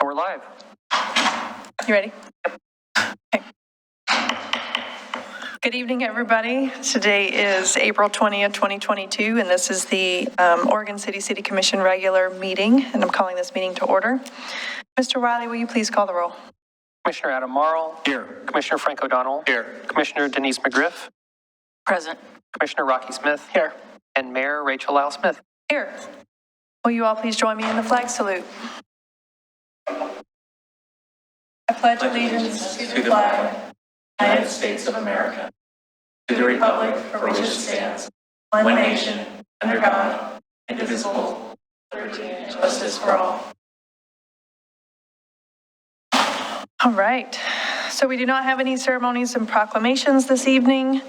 We're live. You ready? Okay. Good evening, everybody. Today is April 20th, 2022, and this is the Oregon City Commission regular meeting, and I'm calling this meeting to order. Mr. Wiley, will you please call the roll? Commissioner Adam Marl. Here. Commissioner Frank O'Donnell. Here. Commissioner Denise McGriff. Present. Commissioner Rocky Smith. Here. And Mayor Rachel Lau Smith. Here. Will you all please join me in the flag salute? I pledge allegiance to the flag of the United States of America, to the republic for which it stands, one nation, under God, indivisible, with liberty and justice for all. All right. So we do not have any ceremonies and proclamations this evening.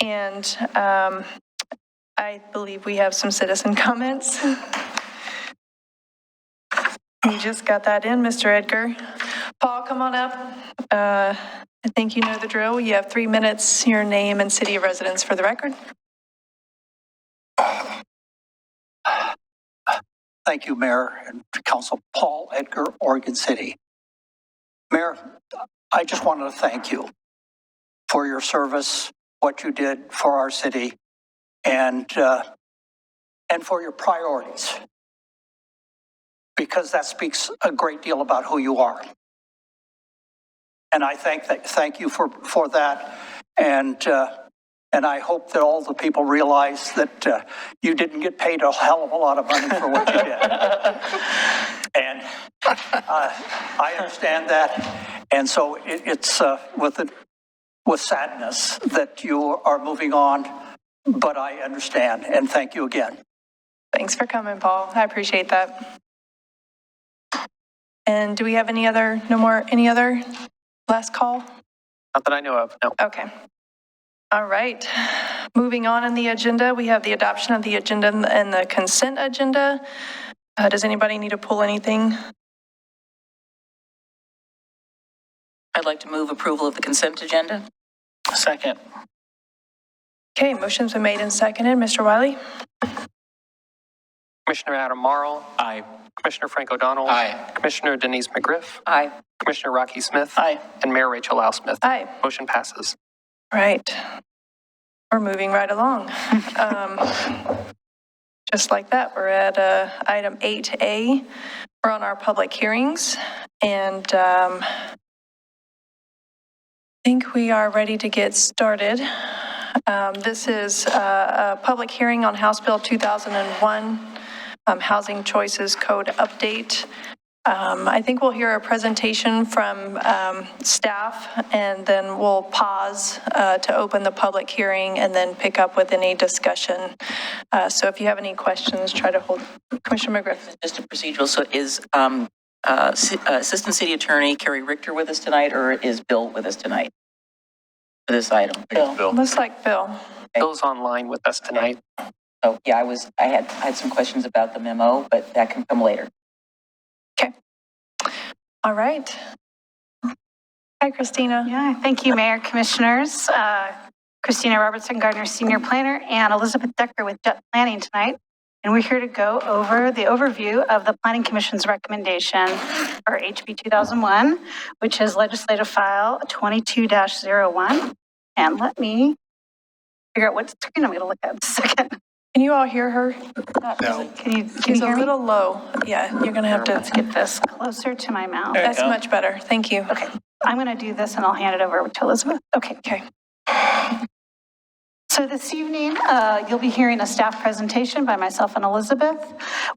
And I believe we have some citizen comments. You just got that in, Mr. Edgar. Paul, come on up. I think you know the drill. You have 3 minutes, your name and city of residence for the record. Thank you, Mayor and Council. Paul Edgar, Oregon City. Mayor, I just wanted to thank you for your service, what you did for our city, and for your priorities, because that speaks a great deal about who you are. And I thank you for that, and I hope that all the people realize that you didn't get paid a hell of a lot of money for what you did. And I understand that, and so it's with sadness that you are moving on, but I understand, and thank you again. Thanks for coming, Paul. I appreciate that. And do we have any other last call? Not that I know of, no. Okay. All right. Moving on in the agenda, we have the adoption of the agenda and the consent agenda. Does anybody need to pull anything? I'd like to move approval of the consent agenda. Second. Okay, motion's been made and seconded. Mr. Wiley? Commissioner Adam Marl. Aye. Commissioner Frank O'Donnell. Aye. Commissioner Denise McGriff. Aye. Commissioner Rocky Smith. Aye. And Mayor Rachel Lau Smith. Aye. Motion passes. Right. We're moving right along. Just like that, we're at item 8A. We're on our public hearings, and I think we are ready to get started. This is a public hearing on House Bill 2001, Housing Choices Code Update. I think we'll hear a presentation from staff, and then we'll pause to open the public hearing and then pick up with any discussion. So if you have any questions, try to hold. Commissioner McGriff. Just a procedural. So is Assistant City Attorney Carrie Richter with us tonight, or is Bill with us tonight for this item? Bill. Looks like Bill. Bill's online with us tonight. Oh, yeah, I had some questions about the memo, but that can come later. Okay. All right. Hi, Christina. Yeah, thank you, Mayor, Commissioners. Christina Robertson, Gardner Senior Planner, and Elizabeth Decker with Jet Planning tonight. And we're here to go over the overview of the Planning Commission's recommendation for HB 2001, which is Legislative File 22-01. And let me figure out what screen I'm going to look at in a second. Can you all hear her? No. Can you She's a hear me? little low. Yeah, you're going to have to. Let's get this closer to my mouth. That's much better. Thank you. Okay, I'm going to do this and I'll hand it over to Elizabeth. Okay. So this evening, you'll be hearing a staff presentation by myself and Elizabeth.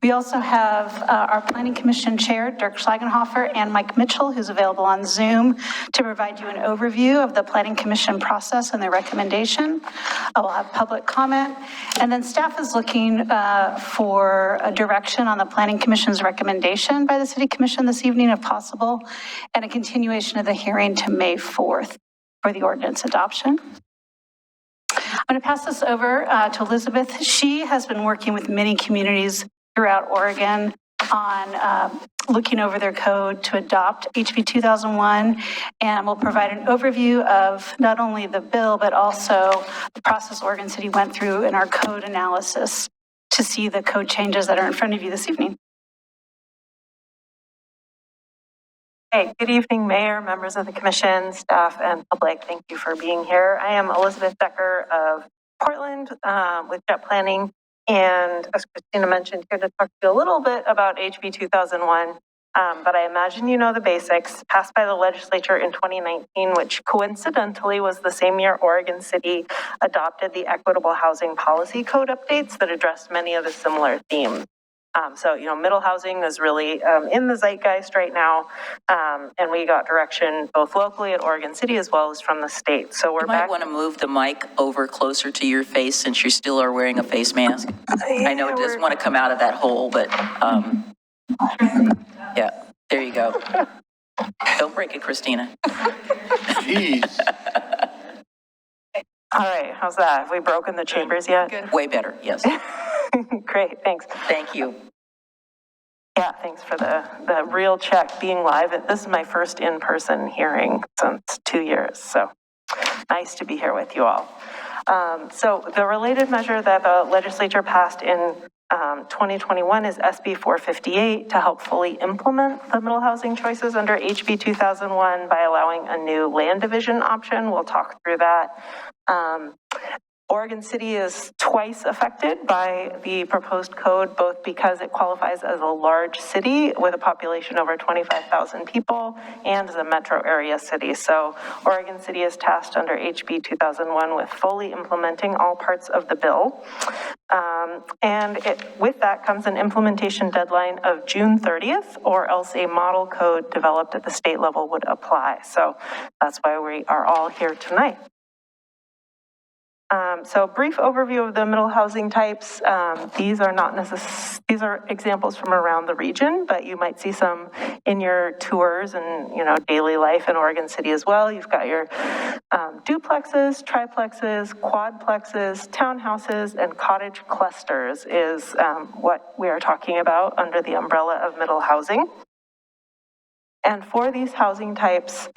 We also have our Planning Commission Chair, Dirk Schlagenhofer, and Mike Mitchell, who's available on Zoom, to provide you an overview of the Planning Commission process and their recommendation. I will have public comment. And then staff is looking for a direction on the Planning Commission's recommendation by the City Commission this evening, if possible, and a continuation of the hearing to May 4th for the ordinance adoption. I'm going to pass this over to Elizabeth. She has been working with many communities throughout Oregon on looking over their code to adopt HB 2001, and will provide an overview of not only the bill, but also the process Oregon City went through in our code analysis to see the code changes that are in front of you this evening. Hey, good evening, Mayor, members of the Commission, staff, and public. Thank you for being here. I am Elizabeth Decker of Portland with Jet Planning, and as Christina mentioned, here to talk to you a little bit about HB 2001. But I imagine you know the basics. Passed by the legislature in 2019, which coincidentally was the same year Oregon City adopted the Equitable Housing Policy Code updates that addressed many of the similar themes. So, middle housing is really in the zeitgeist right now. And we got direction both locally at Oregon City as well as from the state. So we're You might back. want to move the mic over closer to your face since you still are wearing a face mask. I know it doesn't want to come out of that hole, but yeah, there you go. Don't break it, Christina. Jeez. All right, how's that? Have we broken the chambers yet? Good. Way better, yes. Great, thanks. Thank you. Yeah, thanks for the real check being live. This is my first in-person hearing since 2 years, so nice to be here with you all. So the related measure that the legislature passed in 2021 is SB 458 to help fully implement the middle housing choices under HB 2001 by allowing a new land division option. We'll talk through that. Oregon City is twice affected by the proposed code, both because it qualifies as a large city with a population over 25,000 people and as a metro area city. So Oregon City is tasked under HB 2001 with fully implementing all parts of the bill. With that comes an implementation deadline of June 30th, or else a model code developed at the state level would apply. So that's why we are all here tonight. So brief overview of the middle housing types. These are examples from around the region, but you might see some in your tours and, daily life in Oregon City as well. You've got your duplexes, triplexes, quadplexes, townhouses, and cottage clusters is what we are talking about under the umbrella of middle housing. And for these housing types,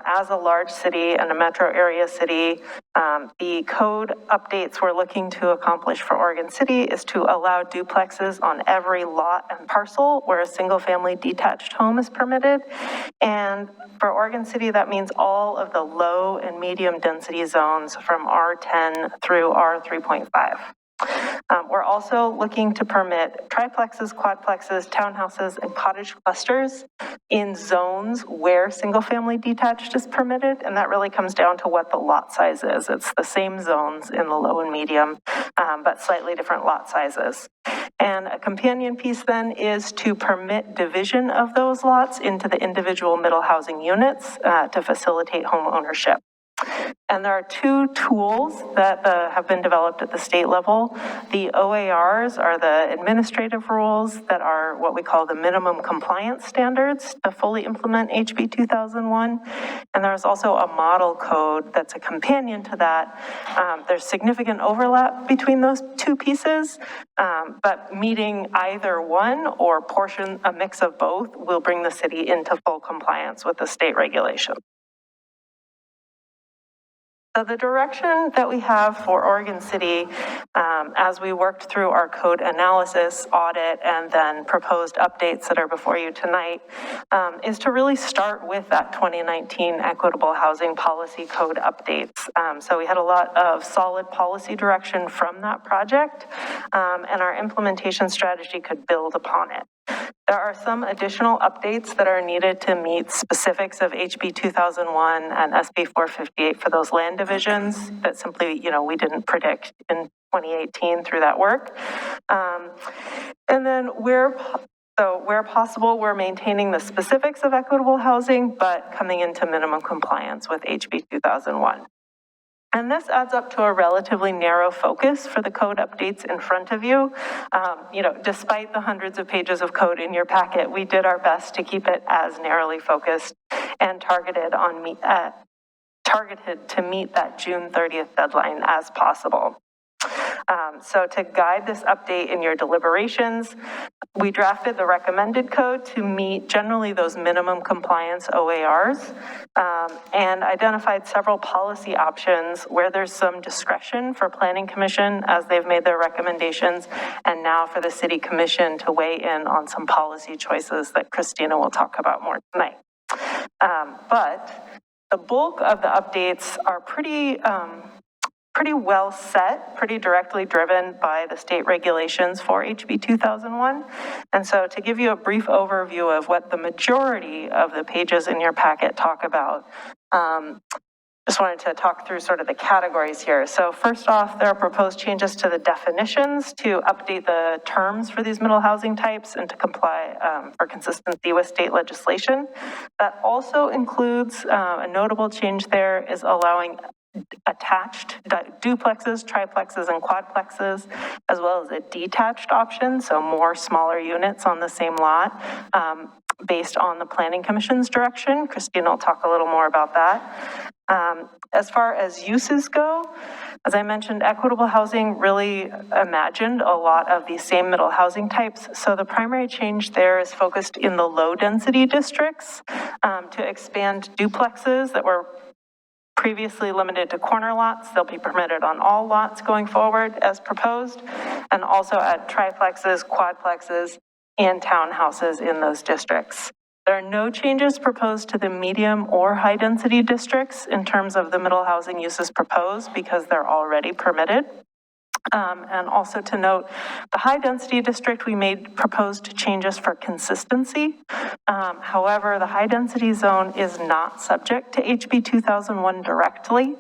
as a large city and a metro area city, the code updates we're looking to accomplish for Oregon City is to allow duplexes on every lot and parcel where a single family detached home is permitted. And for Oregon City, that means all of the low and medium density zones from R10 through R3.5. We're also looking to permit triplexes, quadplexes, townhouses, and cottage clusters in zones where single-family detached is permitted, and that really comes down to what the lot size is. It's the same zones in the low and medium, but slightly different lot sizes. And a companion piece then is to permit division of those lots into the individual middle housing units to facilitate home ownership. And there are two tools that have been developed at the state level. The OARs are the administrative rules that are what we call the minimum compliance standards to fully implement HB 2001. And there's also a model code that's a companion to that. There's significant overlap between those two pieces, but meeting either one or a mix of both will bring the city into full compliance with the state regulation. So the direction that we have for Oregon City, as we worked through our code analysis, audit, and then proposed updates that are before you tonight, is to really start with that 2019 Equitable Housing Policy Code updates. So we had a lot of solid policy direction from that project, and our implementation strategy could build upon it. There are some additional updates that are needed to meet specifics of HB 2001 and SB 458 for those land divisions that simply, we didn't predict in 2018 through that work. And then where possible, we're maintaining the specifics of equitable housing, but coming into minimum compliance with HB 2001. And this adds up to a relatively narrow focus for the code updates in front of you. Despite the hundreds of pages of code in your packet, we did our best to keep it as narrowly focused and targeted to meet that June 30th deadline as possible. So to guide this update in your deliberations, we drafted the recommended code to meet generally those minimum compliance OARs, and identified several policy options where there's some discretion for Planning Commission as they've made their recommendations, and now for the City Commission to weigh in on some policy choices that Christina will talk about more tonight. But the bulk of the updates are pretty well set, pretty directly driven by the state regulations for HB 2001. And so to give you a brief overview of what the majority of the pages in your packet talk about, just wanted to talk through sort of the categories here. So first off, there are proposed changes to the definitions to update the terms for these middle housing types and to comply for consistency with state legislation. That also includes a notable change there is allowing attached duplexes, triplexes, and quadplexes, as well as a detached option, so more smaller units on the same lot, based on the Planning Commission's direction. Christine will talk a little more about that. As far as uses go, as I mentioned, equitable housing really imagined a lot of these same middle housing types. So the primary change there is focused in the low density districts to expand duplexes that were previously limited to corner lots. They'll be permitted on all lots going forward as proposed, and also at triplexes, quadplexes, and townhouses in those districts. There are no changes proposed to the medium or high density districts in terms of the middle housing uses proposed because they're already permitted. And also to note, the high density district, we made proposed changes for consistency. However, the high density zone is not subject to HB 2001 directly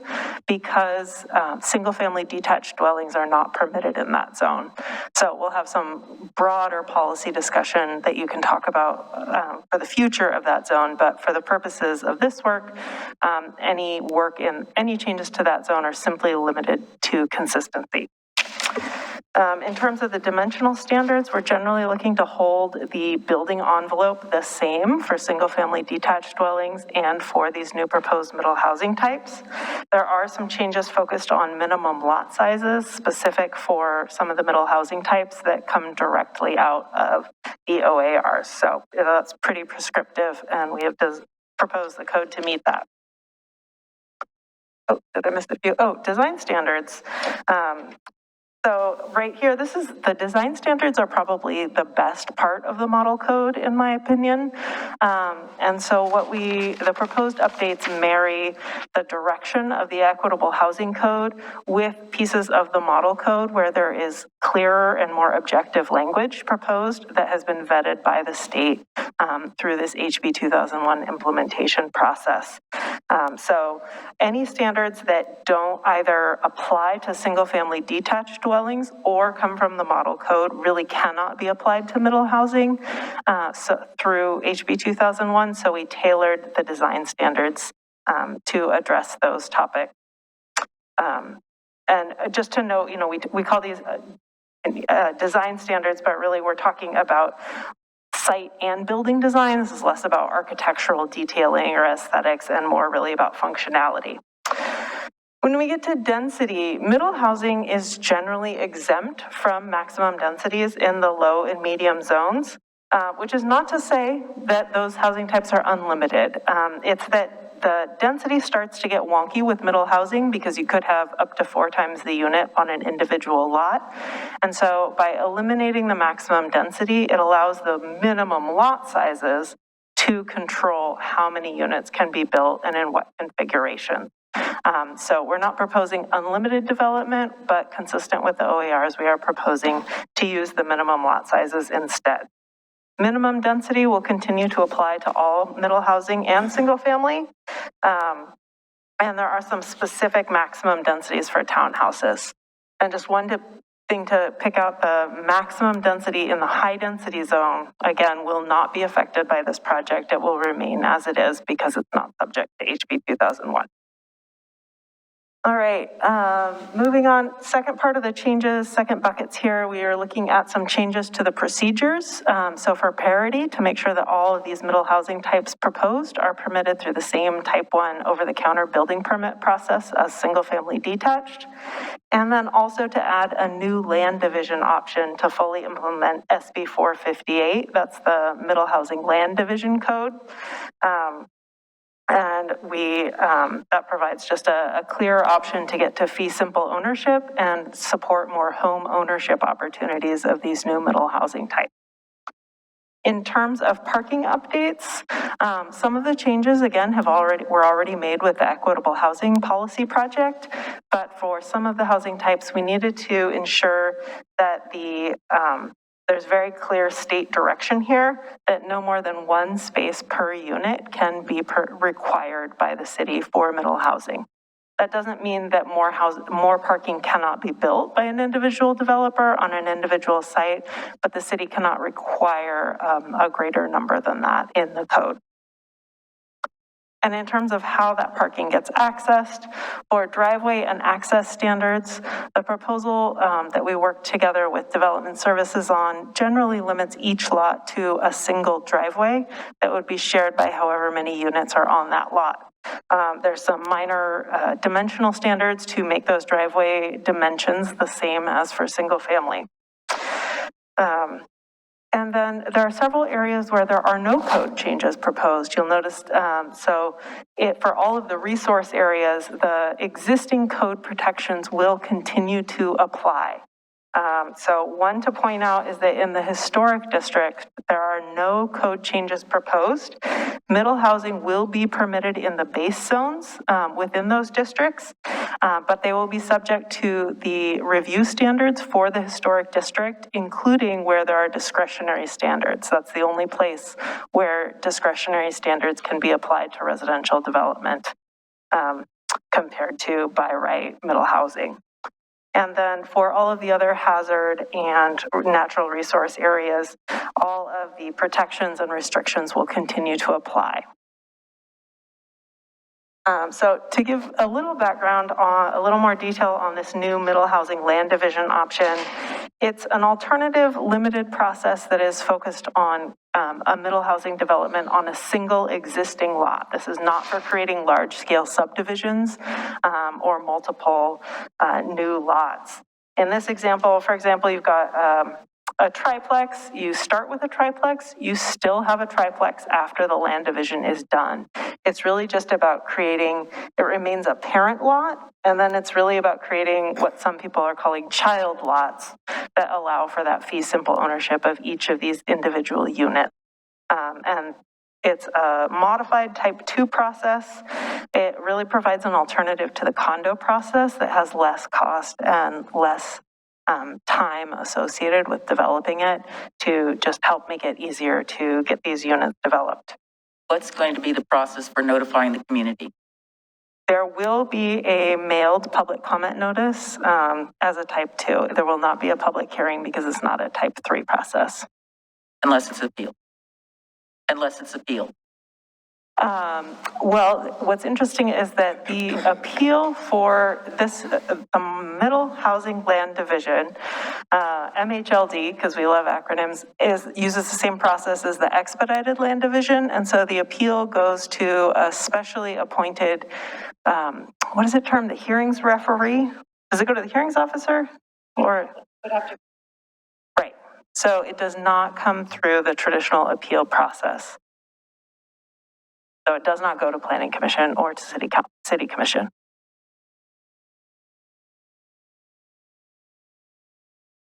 because single family detached dwellings are not permitted in that zone. So we'll have some broader policy discussion that you can talk about for the future of that zone, but for the purposes of this work, any changes to that zone are simply limited to consistency. In terms of the dimensional standards, we're generally looking to hold the building envelope the same for single-family detached dwellings and for these new proposed middle housing types. There are some changes focused on minimum lot sizes specific for some of the middle housing types that come directly out of the OARs. So that's pretty prescriptive, and we have proposed the code to meet that. Oh, did I miss a few? Oh, design standards. So right here, the design standards are probably the best part of the model code, in my opinion. And so the proposed updates marry the direction of the equitable housing code with pieces of the model code where there is clearer and more objective language proposed that has been vetted by the state through this HB 2001 implementation process. So any standards that don't either apply to single-family detached dwellings or come from the model code really cannot be applied to middle housing through HB 2001. So we tailored the design standards to address those topics. And just to note, we call these design standards, but really we're talking about site and building design. This is less about architectural detailing or aesthetics and more really about functionality. When we get to density, middle housing is generally exempt from maximum densities in the low and medium zones, which is not to say that those housing types are unlimited. It's that the density starts to get wonky with middle housing because you could have up to 4 times the unit on an individual lot. And so by eliminating the maximum density, it allows the minimum lot sizes to control how many units can be built and in what configuration. So we're not proposing unlimited development, but consistent with the OARs, we are proposing to use the minimum lot sizes instead. Minimum density will continue to apply to all middle housing and single family. And there are some specific maximum densities for townhouses. And just one thing to pick out, the maximum density in the high density zone, again, will not be affected by this project. It will remain as it is because it's not subject to HB 2001. All right, moving on, second part of the changes, second buckets here, we are looking at some changes to the procedures. So for parity, to make sure that all of these middle housing types proposed are permitted through the same type 1 over-the-counter building permit process as single-family detached. And then also to add a new land division option to fully implement SB 458, that's the middle housing land division code. And that provides just a clear option to get to fee simple ownership and support more home ownership opportunities of these new middle housing types. In terms of parking updates, some of the changes, again, were already made with the Equitable Housing Policy Project, but for some of the housing types, we needed to ensure that there's very clear state direction here that no more than one space per unit can be required by the city for middle housing. That doesn't mean that more parking cannot be built by an individual developer on an individual site, but the city cannot require a greater number than that in the code. And in terms of how that parking gets accessed, for driveway and access standards, the proposal that we worked together with development services on generally limits each lot to a single driveway that would be shared by however many units are on that lot. There's some minor dimensional standards to make those driveway dimensions the same as for single family. And then there are several areas where there are no code changes proposed. You'll notice, for all of the resource areas, the existing code protections will continue to apply. So one to point out is that in the historic district, there are no code changes proposed. Middle housing will be permitted in the base zones within those districts, but they will be subject to the review standards for the historic district, including where there are discretionary standards. That's the only place where discretionary standards can be applied to residential development compared to by right middle housing. And then for all of the other hazard and natural resource areas, all of the protections and restrictions will continue to apply. So to give a little background on, a little more detail on this new middle housing land division option, it's an alternative limited process that is focused on a middle housing development on a single existing lot. This is not for creating large scale subdivisions or multiple new lots. In this example, for example, you've got a triplex. You start with a triplex, you still have a triplex after the land division is done. It's really just about creating, it remains a parent lot, and then it's really about creating what some people are calling child lots that allow for that fee simple ownership of each of these individual units. And it's a modified type 2 process. It really provides an alternative to the condo process that has less cost and less time associated with developing it to just help make it easier to get these units developed. What's going to be the process for notifying the community? There will be a mailed public comment notice as a type 2. There will not be a public hearing because it's not a type 3 process. Unless it's appealed. Unless it's appealed. Well, what's interesting is that the appeal for this, the middle housing land division, MHLD, because we love acronyms, uses the same process as the expedited land division. And so the appeal goes to a specially appointed, what is it termed? The hearings referee? Does it go to the hearings officer? Or? Right. So it does not come through the traditional appeal process. So it does not go to Planning Commission or to City Commission.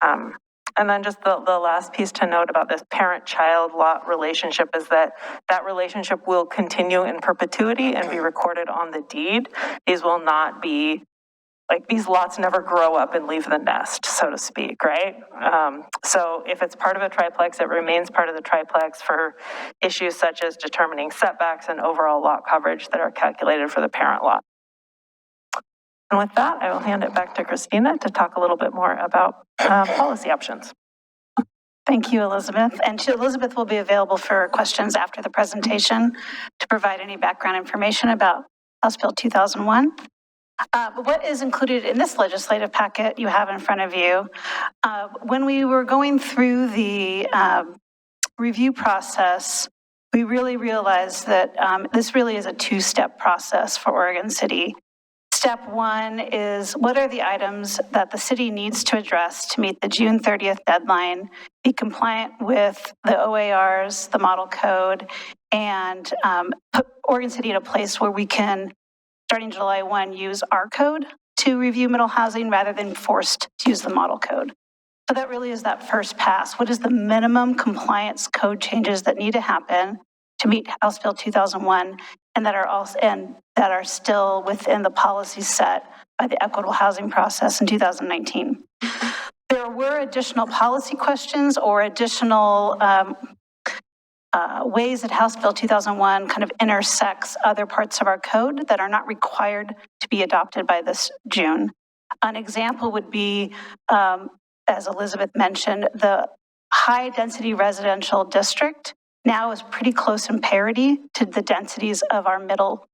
And then just the last piece to note about this parent-child lot relationship is that that relationship will continue in perpetuity and be recorded on the deed. These will not be, like, these lots never grow up and leave the nest, so to speak, right? So if it's part of a triplex, it remains part of the triplex for issues such as determining setbacks and overall lot coverage that are calculated for the parent lot. And with that, I will hand it back to Christina to talk a little bit more about policy options. Thank you, Elizabeth. And Elizabeth will be available for questions after the presentation to provide any background information about House Bill 2001. What is included in this legislative packet you have in front of you? When we were going through the review process, we really realized that this really is a two-step process for Oregon City. Step one is, what are the items that the city needs to address to meet the June 30th deadline, be compliant with the OARs, the model code, and put Oregon City in a place where we can, starting July 1, use our code to review middle housing rather than forced to use the model code. So that really is that first pass. What is the minimum compliance code changes that need to happen to meet House Bill 2001 and that are still within the policies set by the equitable housing process in 2019? There were additional policy questions or additional ways that House Bill 2001 kind of intersects other parts of our code that are not required to be adopted by this June. An example would be, as Elizabeth mentioned, the high density residential district now is pretty close in parity to the densities of our middle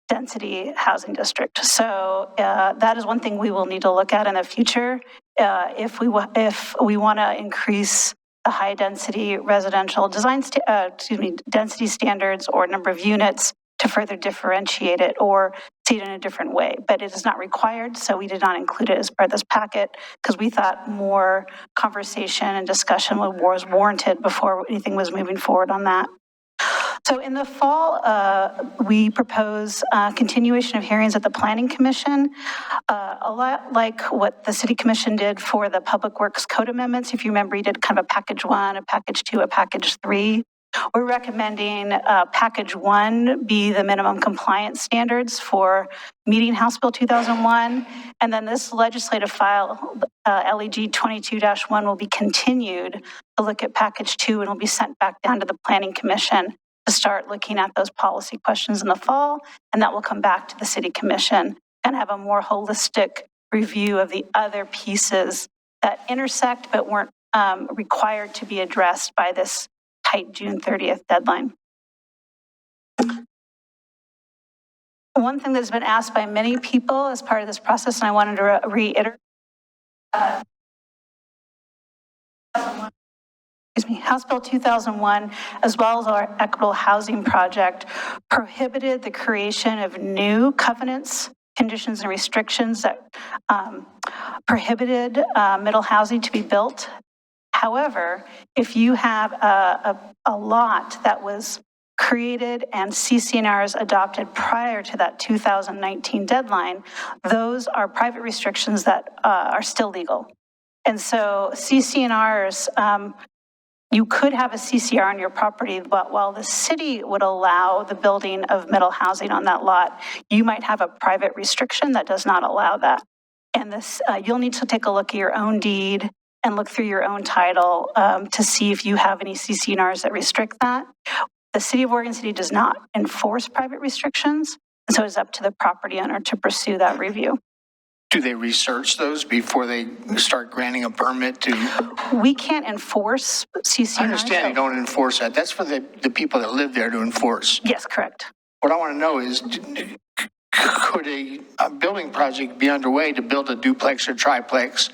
density housing district. So that is one thing we will need to look at in the future if we want to increase the high density residential density standards or number of units to further differentiate it or see it in a different way. But it is not required, so we did not include it as part of this packet because we thought more conversation and discussion was warranted before anything was moving forward on that. So in the fall, we propose continuation of hearings at the Planning Commission, a lot like what the City Commission did for the Public Works Code amendments. If you remember, we did kind of a package 1, a package 2, a package 3. We're recommending package 1 be the minimum compliance standards for meeting House Bill 2001. And then this legislative file, LEG 22-1, will be continued to look at package 2 and will be sent back down to the Planning Commission to start looking at those policy questions in the fall. And that will come back to the City Commission and have a more holistic review of the other pieces that intersect but weren't required to be addressed by this tight June 30th deadline. One thing that's been asked by many people as part of this process, and I wanted to reiterate, House Bill 2001, as well as our equitable housing project, prohibited the creation of new covenants, conditions, and restrictions that prohibited middle housing to be built. However, if you have a lot that was created and CC&Rs adopted prior to that 2019 deadline, those are private restrictions that are still legal. And so CC&Rs, you could have a CCR on your property, but while the city would allow the building of middle housing on that lot, you might have a private restriction that does not allow that. And this, you'll need to take a look at your own deed and look through your own title to see if you have any CC&Rs that restrict that. The City of Oregon City does not enforce private restrictions, and so it's up to the property owner to pursue that review. Do they research those before they start granting a permit to? We can't enforce CC&Rs. I understand you don't enforce that. That's for the people that live there to enforce. Yes, correct. What I want to know is, could a building project be underway to build a duplex or triplex,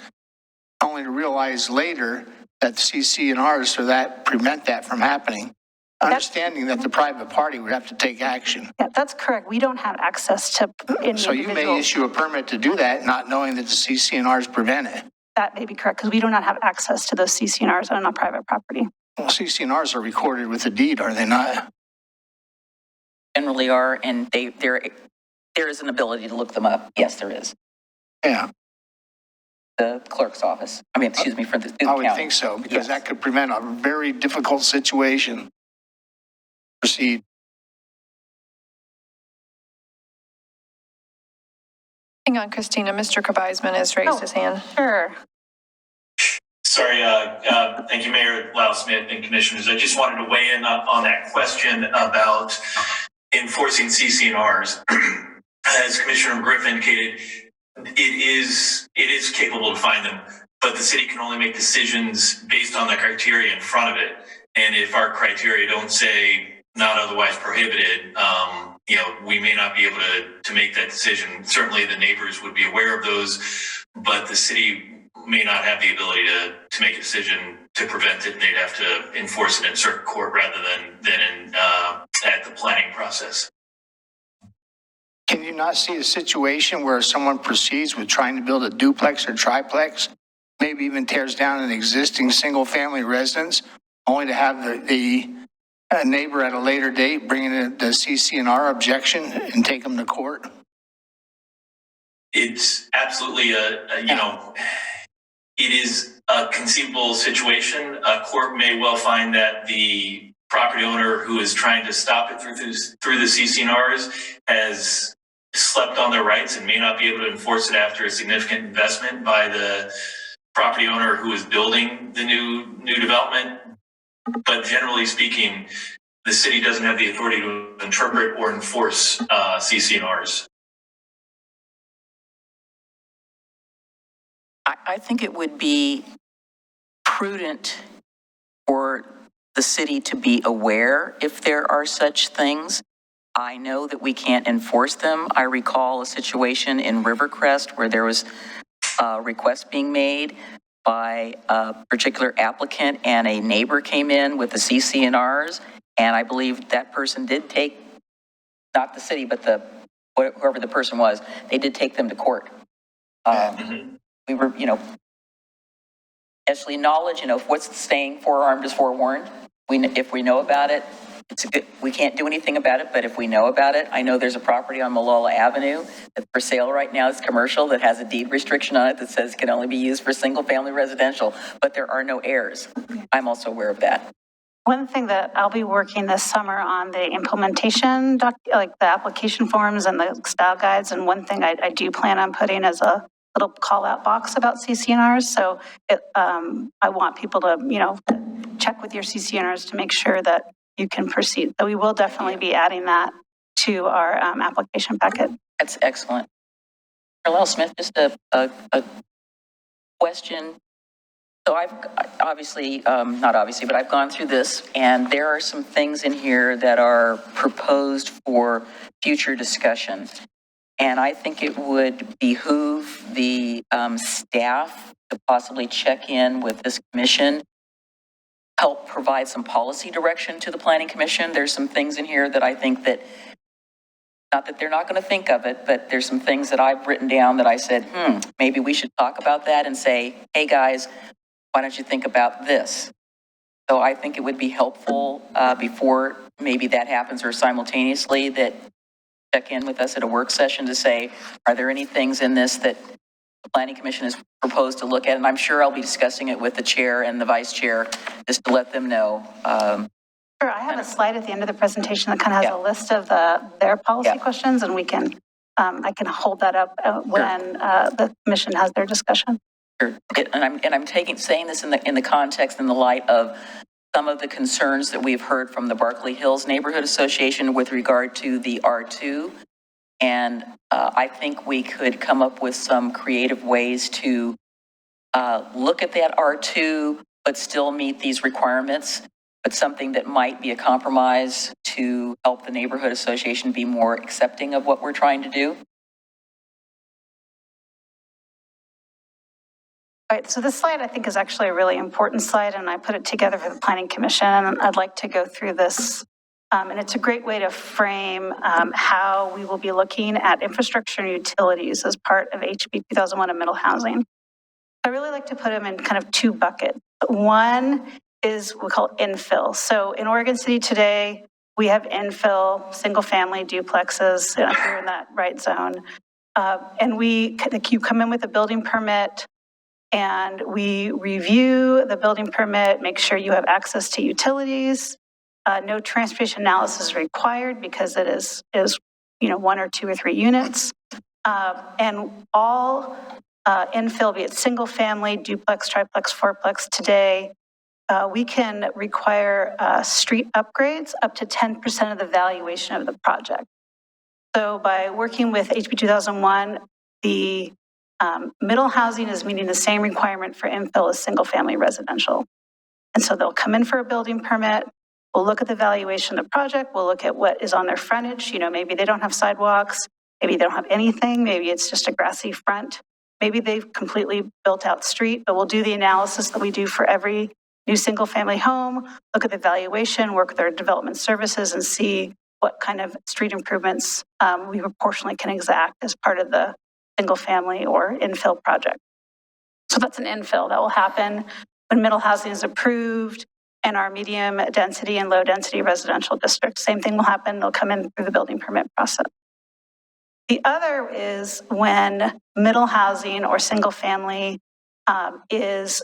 only to realize later that the CC&Rs for that prevent that from happening? Understanding that the private party would have to take action. Yeah, that's correct. We don't have access to any So you may issue a permit to do that, not knowing that the CC&Rs prevent it. That may be correct, because we do not have access to those CC&Rs on a private property. Well, CC&Rs are recorded with a deed, are they not? Generally are, and there is an ability to look them up. Yes, there is. Yeah. The clerk's office. I mean, excuse me, for the I would county. think so, because Yes. that could prevent a very difficult situation. Proceed. Hang on, Christina. Mr. Kabizman has raised his hand. Sure. Sorry, thank you, Mayor Lau-Smith and Commissioners. I just wanted to weigh in on that question about enforcing CC&Rs. As Commissioner Griff indicated, it is capable to find them, but the city can only make decisions based on the criteria in front of it. And if our criteria don't say not otherwise prohibited, we may not be able to make that decision. Certainly the neighbors would be aware of those, but the city may not have the ability to make a decision to prevent it, and they'd have to enforce it in circuit court rather than at the planning process. Can you not see a situation where someone proceeds with trying to build a duplex or triplex, maybe even tears down an existing single-family residence, only to have the neighbor at a later date bring in the CC&R objection and take them to court? it's absolutely it is a conceivable situation. A court may well find that the property owner who is trying to stop it through the CC&Rs has slept on their rights and may not be able to enforce it after a significant investment by the property owner who is building the new development. But generally speaking, the city doesn't have the authority to interpret or enforce CC&Rs. I think it would be prudent for the city to be aware if there are such things. I know that we can't enforce them. I recall a situation in Rivercrest where there was a request being made by a particular applicant, and a neighbor came in with the CC&Rs, and I believe that person did take, not the city, but whoever the person was, they did take them to court. We were, actually knowledge, what's the saying, forearmed is forewarned. If we know about it, we can't do anything about it, but if we know about it, I know there's a property on Malala Avenue that's for sale right now. It's commercial that has a deed restriction on it that says it can only be used for single family residential, but there are no heirs. I'm also aware of that. One thing that I'll be working this summer on the implementation, like the application forms and the style guides, and one thing I do plan on putting as a little call out box about CC&Rs. So I want people to, check with your CC&Rs to make sure that you can proceed. So we will definitely be adding that to our application packet. That's excellent. Carlisle Smith, just a question. So I've obviously, not obviously, but I've gone through this, and there are some things in here that are proposed for future discussion. And I think it would behoove the staff to possibly check in with this commission, help provide some policy direction to the Planning Commission. There's some things in here that I think that, not that they're not going to think of it, but there's some things that I've written down that I said, maybe we should talk about that and say, hey guys, why don't you think about this? So I think it would be helpful before maybe that happens, or simultaneously, that check in with us at a work session to say, are there any things in this that the Planning Commission has proposed to look at? And I'm sure I'll be discussing it with the chair and the vice chair just to let them know. Sure, I have a slide at the end of the presentation that kind of has a list of their policy questions, and we can, I can hold that up when the commission has their discussion. Sure. And I'm saying this in the context, in the light of some of the concerns that we've heard from the Berkeley Hills Neighborhood Association with regard to the R2. And I think we could come up with some creative ways to look at that R2, but still meet these requirements, but something that might be a compromise to help the neighborhood association be more accepting of what we're trying to do. All right, so this slide I think is actually a really important slide, and I put it together for the Planning Commission, and I'd like to go through this. And it's a great way to frame how we will be looking at infrastructure and utilities as part of HB 2001 and middle housing. I really like to put them in kind of two buckets. One is we call infill. So in Oregon City today, we have infill, single family duplexes, if you're in that right zone. And you come in with a building permit, and we review the building permit, make sure you have access to utilities. No transportation analysis is required because it is 1 or 2 or 3 units. And all infill, be it single family, duplex, triplex, fourplex today, we can require street upgrades up to 10% of the valuation of the project. So by working with HB 2001, the middle housing is meeting the same requirement for infill as single family residential. And so they'll come in for a building permit. We'll look at the valuation of the project. We'll look at what is on their frontage. Maybe they don't have sidewalks. Maybe they don't have anything. Maybe it's just a grassy front. Maybe they've completely built out street, but we'll do the analysis that we do for every new single family home, look at the valuation, work with our development services, and see what kind of street improvements we proportionally can exact as part of the single family or infill project. So that's an infill that will happen when middle housing is approved and our medium density and low density residential districts. Same thing will happen. They'll come in through the building permit process. The other is when middle housing or single family is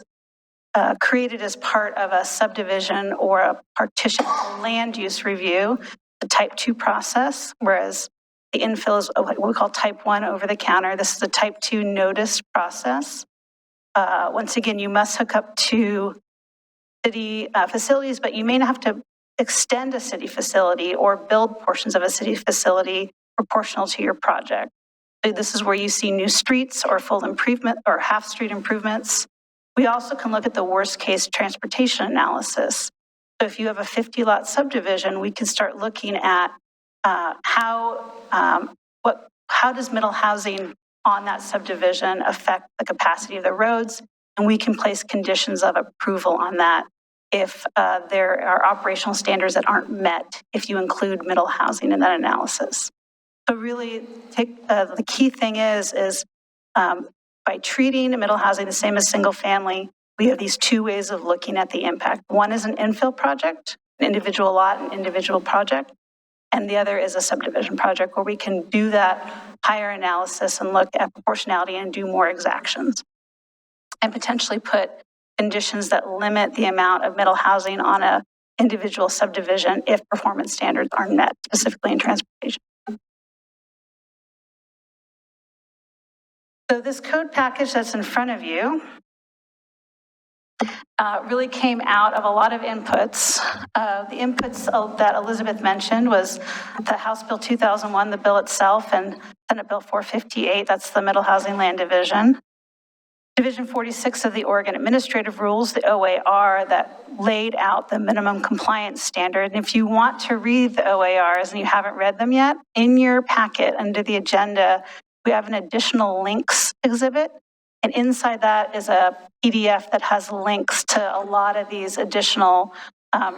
created as part of a subdivision or a partition land use review, the type 2 process, whereas the infill is what we call type 1 over the counter. This is a type 2 notice process. Once again, you must hook up to city facilities, but you may not have to extend a city facility or build portions of a city facility proportional to your project. So this is where you see new streets or full improvement or half street improvements. We also can look at the worst case transportation analysis. So if you have a 50-lot subdivision, we can start looking at how does middle housing on that subdivision affect the capacity of the roads, and we can place conditions of approval on that if there are operational standards that aren't met if you include middle housing in that analysis. So really, the key thing is by treating middle housing the same as single family, we have these two ways of looking at the impact. One is an infill project, an individual lot, an individual project, and the other is a subdivision project where we can do that higher analysis and look at proportionality and do more exactions and potentially put conditions that limit the amount of middle housing on a individual subdivision if performance standards aren't met, specifically in transportation. So this code package that's in front of you really came out of a lot of inputs. The inputs that Elizabeth mentioned was the House Bill 2001, the bill itself, and Senate Bill 458, that's the Middle Housing Land Division. Division 46 of the Oregon Administrative Rules, the OAR, that laid out the minimum compliance standard. And if you want to read the OARs and you haven't read them yet, in your packet under the agenda, we have an additional links exhibit. And inside that is a PDF that has links to a lot of these additional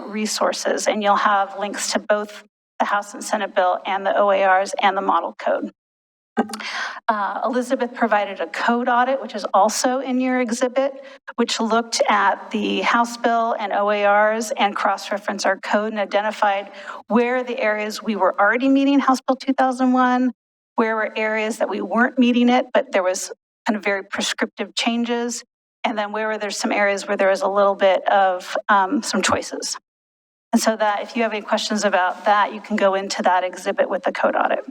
resources. And you'll have links to both the House and Senate bill and the OARs and the model code. Elizabeth provided a code audit, which is also in your exhibit, which looked at the House bill and OARs and cross-referenced our code and identified where the areas we were already meeting House Bill 2001, where were areas that we weren't meeting it, but there was kind of very prescriptive changes, and then where were there some areas where there was a little bit of some choices. And so that if you have any questions about that, you can go into that exhibit with the code audit.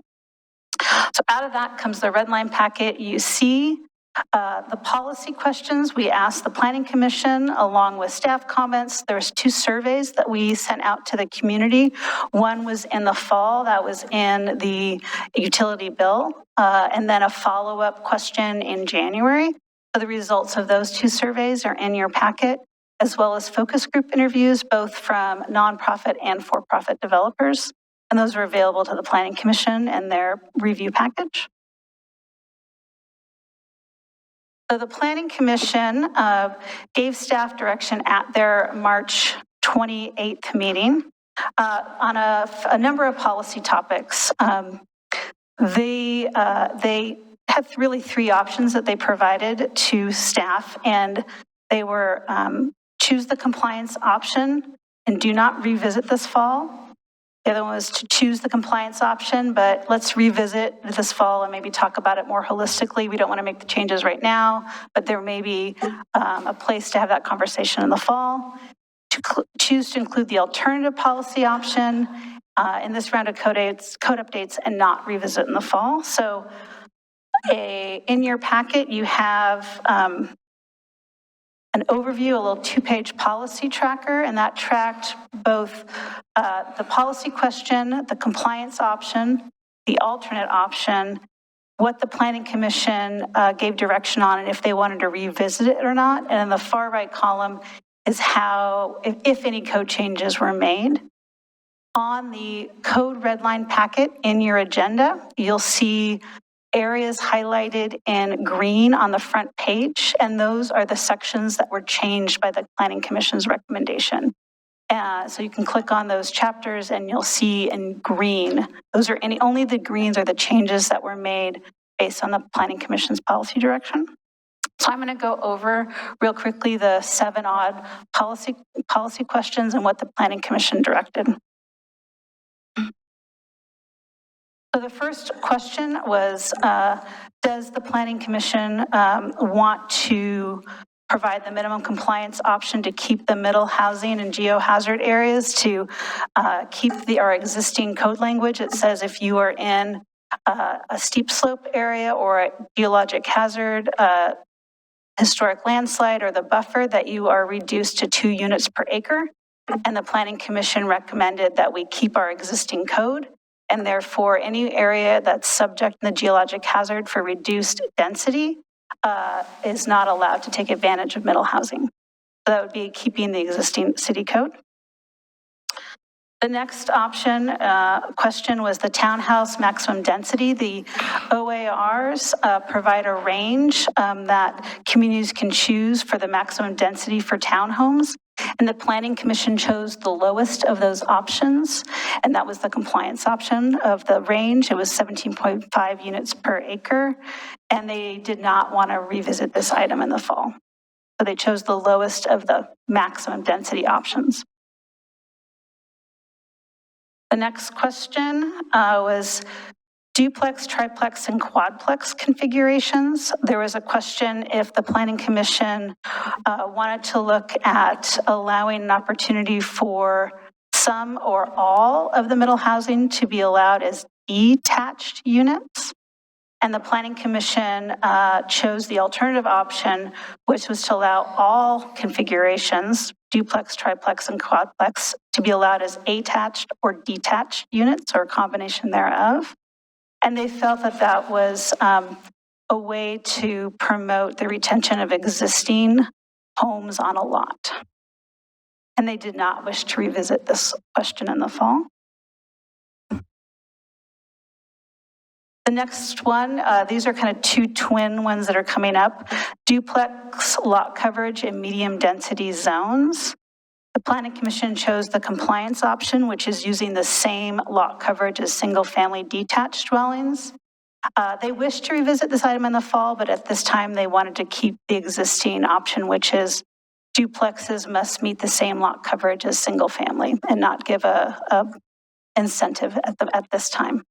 So out of that comes the red line packet. You see the policy questions we asked the Planning Commission along with staff comments. There's 2 surveys that we sent out to the community. One was in the fall, that was in the utility bill, and then a follow-up question in January. So the results of those 2 surveys are in your packet, as well as focus group interviews, both from nonprofit and for-profit developers. And those are available to the Planning Commission and their review package. So the Planning Commission gave staff direction at their March 28th meeting on a number of policy topics. They had really 3 options that they provided to staff, and they were choose the compliance option and do not revisit this fall. The other one was to choose the compliance option, but let's revisit this fall and maybe talk about it more holistically. We don't want to make the changes right now, but there may be a place to have that conversation in the fall. To choose to include the alternative policy option in this round of code updates and not revisit in the fall. So in your packet, you have an overview, a little 2-page policy tracker, and that tracked both the policy question, the compliance option, the alternate option, what the Planning Commission gave direction on, and if they wanted to revisit it or not. And in the far right column is how, if any code changes were made. On the code redline packet in your agenda, you'll see areas highlighted in green on the front page, and those are the sections that were changed by the Planning Commission's recommendation. So you can click on those chapters and you'll see in green, those are only the greens are the changes that were made based on the Planning Commission's policy direction. So I'm going to go over real quickly the 7 odd policy questions and what the Planning Commission directed. So the first question was, does the Planning Commission want to provide the minimum compliance option to keep the middle housing and geohazard areas, to keep our existing code language? It says if you are in a steep slope area or a geologic hazard, historic landslide, or the buffer, that you are reduced to 2 units per acre. And the Planning Commission recommended that we keep our existing code, and therefore any area that's subject in the geologic hazard for reduced density is not allowed to take advantage of middle housing. So that would be keeping the existing city code. The next question was the townhouse maximum density. The OARs provide a range that communities can choose for the maximum density for townhomes. And the Planning Commission chose the lowest of those options, and that was the compliance option of the range. It was 17.5 units per acre, and they did not want to revisit this item in the fall. So they chose the lowest of the maximum density options. The next question was duplex, triplex, and quadplex configurations. There was a question if the Planning Commission wanted to look at allowing an opportunity for some or all of the middle housing to be allowed as detached units. And the Planning Commission chose the alternative option, which was to allow all configurations, duplex, triplex, and quadplex, to be allowed as attached or detached units, or a combination thereof. And they felt that that was a way to promote the retention of existing homes on a lot. And they did not wish to revisit this question in the fall. The next one, these are kind of 2 twin ones that are coming up. Duplex lot coverage in medium density zones. The Planning Commission chose the compliance option, which is using the same lot coverage as single family detached dwellings. They wish to revisit this item in the fall, but at this time they wanted to keep the existing option, which is duplexes must meet the same lot coverage as single family, and not give a incentive at this time.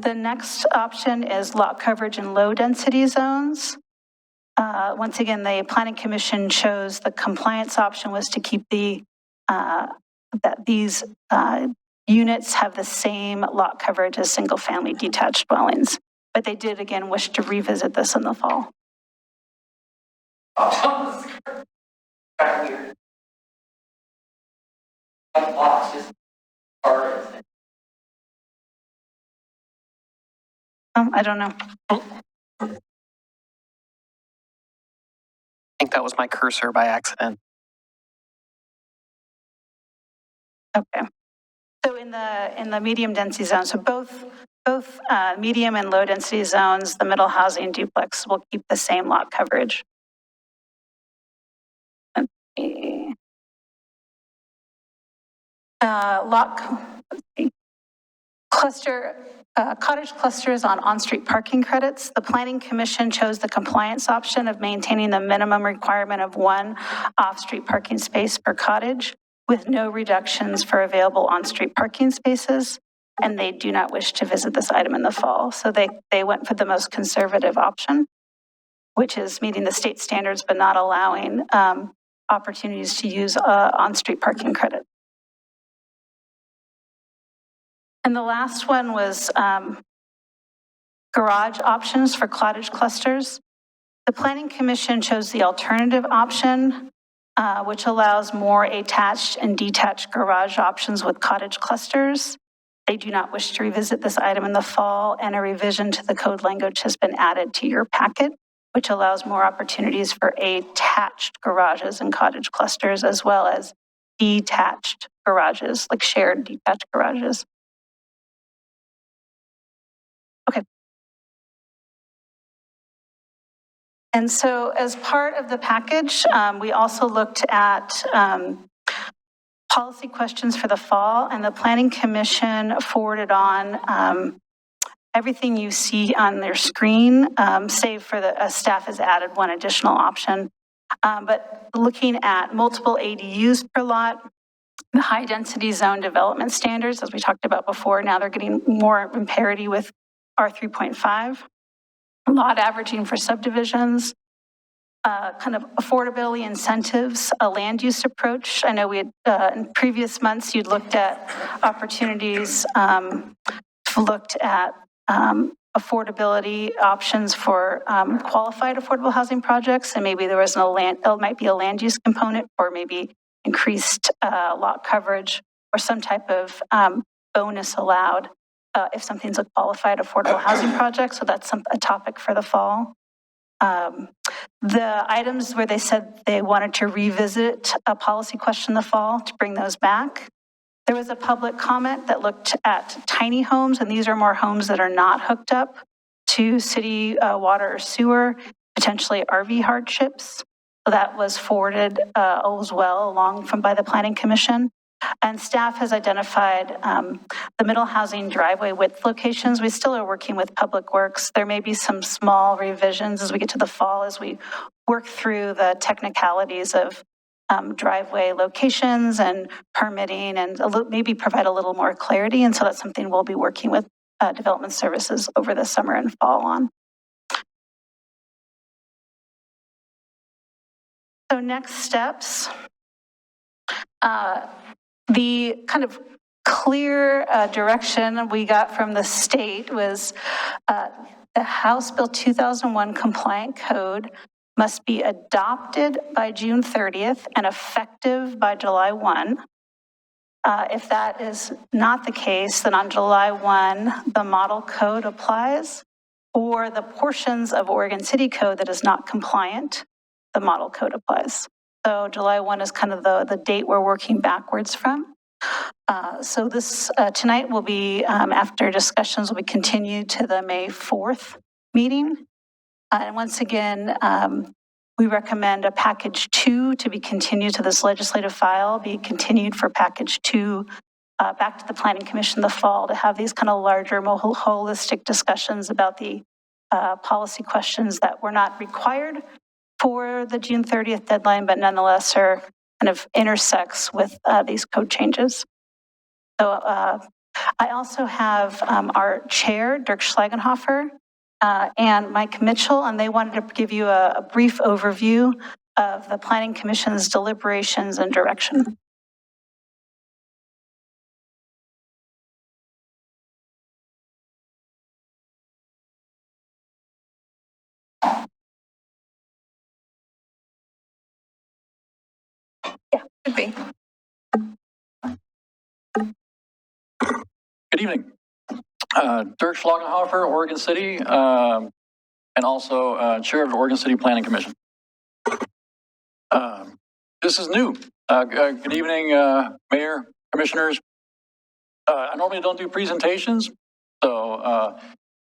The next option is lot coverage in low density zones. Once again, the Planning Commission chose the compliance option was to keep that these units have the same lot coverage as single family detached dwellings. But they did again wish to revisit this in the fall. I don't know. I think that was my cursor by accident. Okay. So in the medium density zones, so both medium and low density zones, the middle housing duplex will keep the same lot coverage. Cottage clusters on on-street parking credits. The Planning Commission chose the compliance option of maintaining the minimum requirement of 1 off-street parking space per cottage, with no reductions for available on-street parking spaces, and they do not wish to visit this item in the fall. So they went for the most conservative option, which is meeting the state standards but not allowing opportunities to use on-street parking credit. And the last one was garage options for cottage clusters. The Planning Commission chose the alternative option, which allows more attached and detached garage options with cottage clusters. They do not wish to revisit this item in the fall, and a revision to the code language has been added to your packet, which allows more opportunities for attached garages and cottage clusters, as well as detached garages, like shared detached garages. Okay. And so as part of the package, we also looked at policy questions for the fall, and the Planning Commission forwarded on everything you see on their screen, save for the staff has added one additional option. But looking at multiple ADUs per lot, the high-density zone development standards, as we talked about before. Now they're getting more in parity with R3.5. Lot averaging for subdivisions, kind of affordability incentives, a land use approach. I know we had, in previous months, you'd looked at opportunities, looked at affordability options for qualified affordable housing projects, and maybe there was might be a land use component, or maybe increased lot coverage, or some type of bonus allowed if something's a qualified affordable housing project. So that's a topic for the fall. The items where they said they wanted to revisit a policy question in the fall, to bring those back. There was a public comment that looked at tiny homes, and these are more homes that are not hooked up to city water or sewer, potentially RV hardships. So that was forwarded as well along by the Planning Commission. And staff has identified the middle housing driveway width locations. We still are working with Public Works. There may be some small revisions as we get to the fall, as we work through the technicalities of driveway locations and permitting, and maybe provide a little more clarity. And so that's something we'll be working with Development Services over the summer and fall on. So next steps. The kind of clear direction we got from the state was the House Bill 2001 compliant code must be adopted by June 30th and effective by July 1. If that is not the case, then on July 1, the model code applies, or the portions of Oregon City Code that is not compliant, the model code applies. So July 1 is kind of the date we're working backwards from. So this tonight will be, after discussions, will be continued to the May 4th meeting. And once again, we recommend a package 2 to be continued to this legislative file, be continued for package 2 back to the Planning Commission in the fall, to have these kind of larger, more holistic discussions about the policy questions that were not required for the June 30th deadline, but nonetheless are kind of intersects with these code changes. So I also have our chair, Dirk Schlagenhofer, and Mike Mitchell, and they wanted to give you a brief overview of the Planning Commission's deliberations and direction. Yeah, could be. Good evening. Dirk Schlagenhofer, Oregon City, and also Chair of the Oregon City Planning Commission. This is new. Good evening, Mayor, Commissioners. I normally don't do presentations, so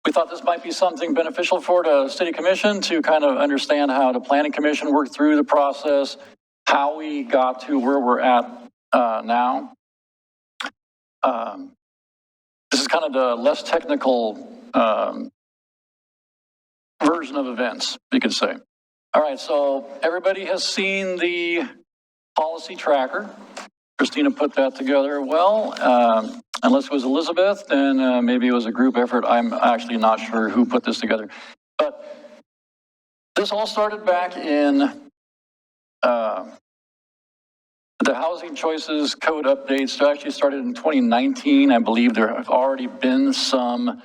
we thought this might be something beneficial for the City Commission to kind of understand how the Planning Commission worked through the process, how we got to where we're at now. This is kind of the less technical version of events, you could say. All right, so everybody has seen the policy tracker. Christina put that together well. Unless it was Elizabeth, then maybe it was a group effort. I'm actually not sure who put this together. But this all started back in the Housing Choices Code updates. Actually started in 2019. I believe there have already been some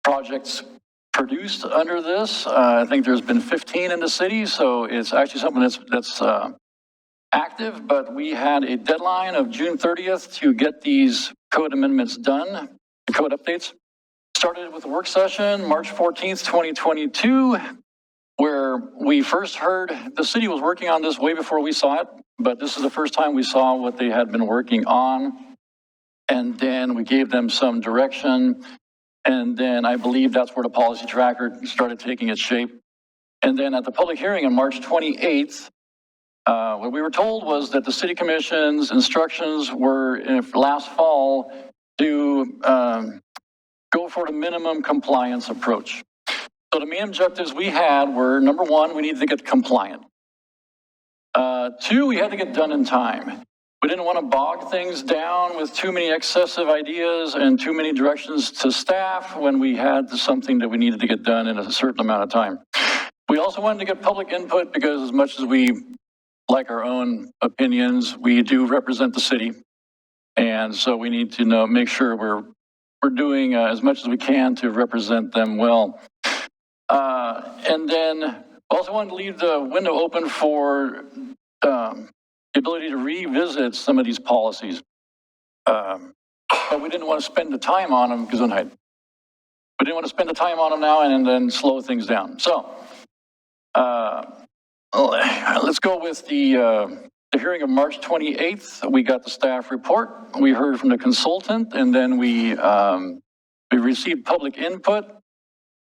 projects produced under this. I think there's been 15 in the city, so it's actually something that's active, but we had a deadline of June 30th to get these code amendments done, the code updates. Started with a work session, March 14th, 2022, where we first heard the city was working on this way before we saw it, but this is the first time we saw what they had been working on. And then we gave them some direction. And then I believe that's where the policy tracker started taking its shape. And then at the public hearing on March 28th, what we were told was that the City Commission's instructions were last fall to go for the minimum compliance approach. So the main objectives we had were, number one, we needed to get compliant. Two, we had to get done in time. We didn't want to bog things down with too many excessive ideas and too many directions to staff when we had something that we needed to get done in a certain amount of time. We also wanted to get public input because as much as we like our own opinions, we do represent the city. And so we need to make sure we're doing as much as we can to represent them well. And then also wanted to leave the window open for the ability to revisit some of these policies. But we didn't want to spend the time on them because we didn't want to spend the time on them now and then slow things down. So let's go with the hearing of March 28th. We got the staff report. We heard from the consultant, and then we received public input.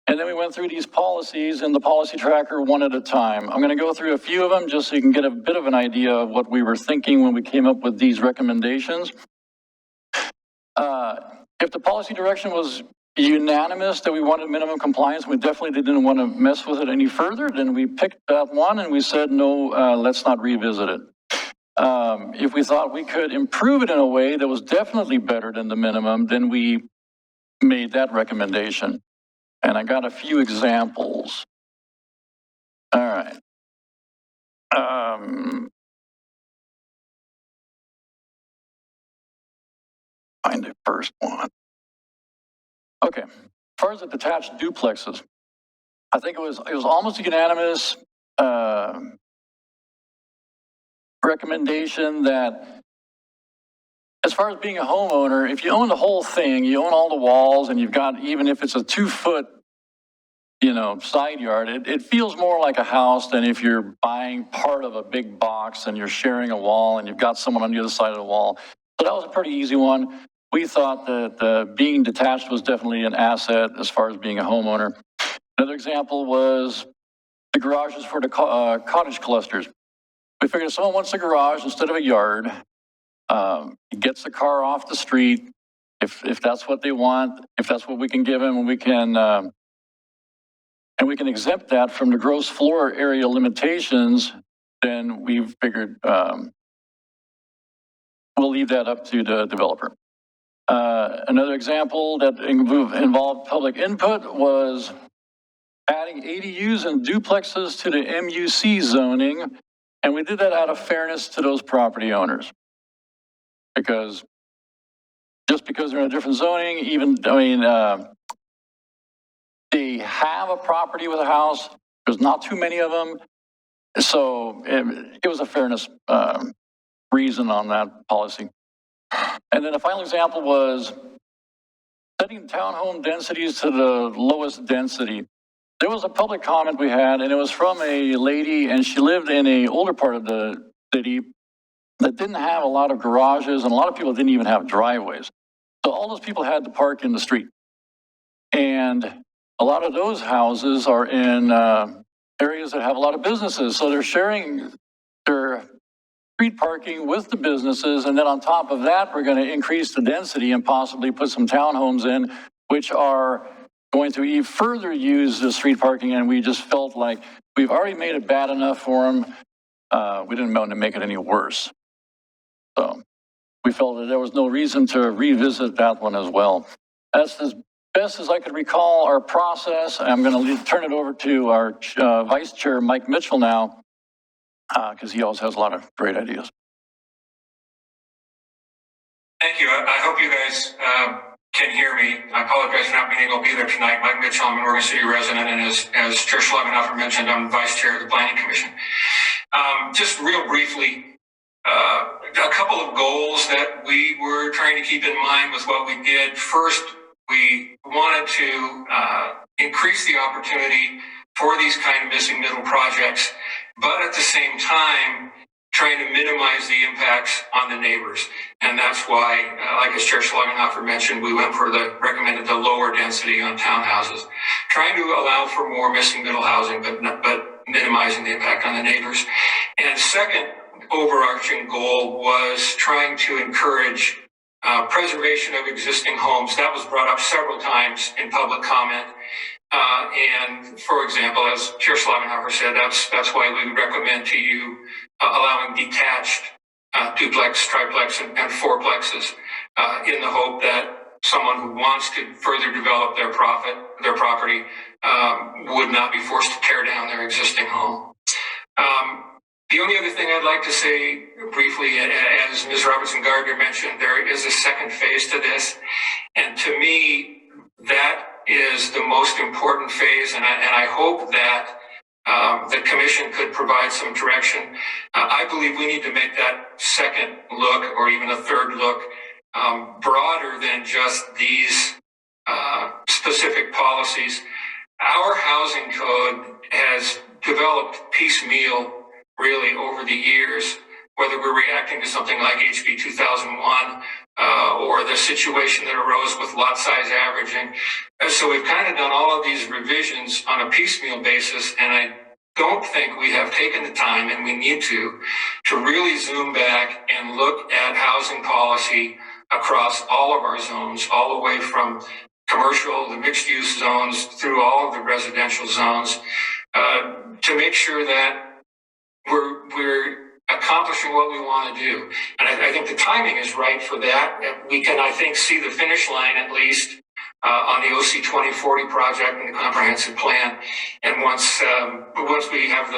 And then we went through these policies in the policy tracker one at a time. I'm going to go through a few of them just so you can get a bit of an idea of what we were thinking when we came up with these recommendations. If the policy direction was unanimous that we wanted minimum compliance, we definitely didn't want to mess with it any further, then we picked that one and we said, no, let's not revisit it. If we thought we could improve it in a way that was definitely better than the minimum, then we made that recommendation. And I got a few examples. All right. Find the first one. Okay. As far as the detached duplexes, I think it was almost a unanimous recommendation that as far as being a homeowner, if you own the whole thing, you own all the walls, and you've got, even if it's a 2-foot, side yard, it feels more like a house than if you're buying part of a big box and you're sharing a wall and you've got someone on the other side of the wall. So that was a pretty easy one. We thought that being detached was definitely an asset as far as being a homeowner. Another example was the garages for the cottage clusters. We figured if someone wants a garage instead of a yard, he gets the car off the street. If that's what they want, if that's what we can give them, and we can exempt that from the gross floor area limitations, then we figured we'll leave that up to the developer. Another example that involved public input was adding ADUs and duplexes to the MUC zoning, and we did that out of fairness to those property owners. Because just because they're in a different zoning, they have a property with a house, there's not too many of them, so it was a fairness reason on that policy. And then the final example was setting townhome densities to the lowest density. There was a public comment we had, and it was from a lady, and she lived in an older part of the city that didn't have a lot of garages, and a lot of people didn't even have driveways. So all those people had to park in the street. And a lot of those houses are in areas that have a lot of businesses. So they're sharing their street parking with the businesses. And then on top of that, we're going to increase the density and possibly put some townhomes in, which are going to even further use the street parking. And we just felt like we've already made it bad enough for them. We didn't want to make it any worse. So we felt that there was no reason to revisit that one as well. That's as best as I could recall our process. I'm going to turn it over to our Vice Chair, Mike Mitchell, now, because he always has a lot of great ideas. Thank you. I hope you guys can hear me. I apologize for not being able to be there tonight. Mike Mitchell, I'm an Oregon City resident, and as Chair Schlagenhofer mentioned, I'm Vice Chair of the Planning Commission. Just real briefly, a couple of goals that we were trying to keep in mind with what we did. First, we wanted to increase the opportunity for these kind of missing middle projects, but at the same time, trying to minimize the impacts on the neighbors. And that's why, like as Chair Schlagenhofer mentioned, we recommended the lower density on townhouses, trying to allow for more missing middle housing, but minimizing the impact on the neighbors. And second overarching goal was trying to encourage preservation of existing homes. That was brought up several times in public comment. And for example, as Chair Schlagenhofer said, that's why we would recommend to you allowing detached duplex, triplex, and fourplexes in the hope that someone who wants to further develop their property would not be forced to tear down their existing home. The only other thing I'd like to say briefly, as Ms. Robertson Gardner mentioned, there is a second phase to this. And to me, that is the most important phase. And I hope that the commission could provide some direction. I believe we need to make that second look, or even a third look, broader than just these specific policies. Our housing code has developed piecemeal really over the years, whether we're reacting to something like HB 2001 or the situation that arose with lot size averaging. And so we've kind of done all of these revisions on a piecemeal basis, and I don't think we have taken the time, and we need to really zoom back and look at housing policy across all of our zones, all the way from commercial, the mixed use zones, through all of the residential zones, to make sure that we're accomplishing what we want to do. And I think the timing is right for that. We can, I think, see the finish line at least on the OC 2040 project and the comprehensive plan. And once we have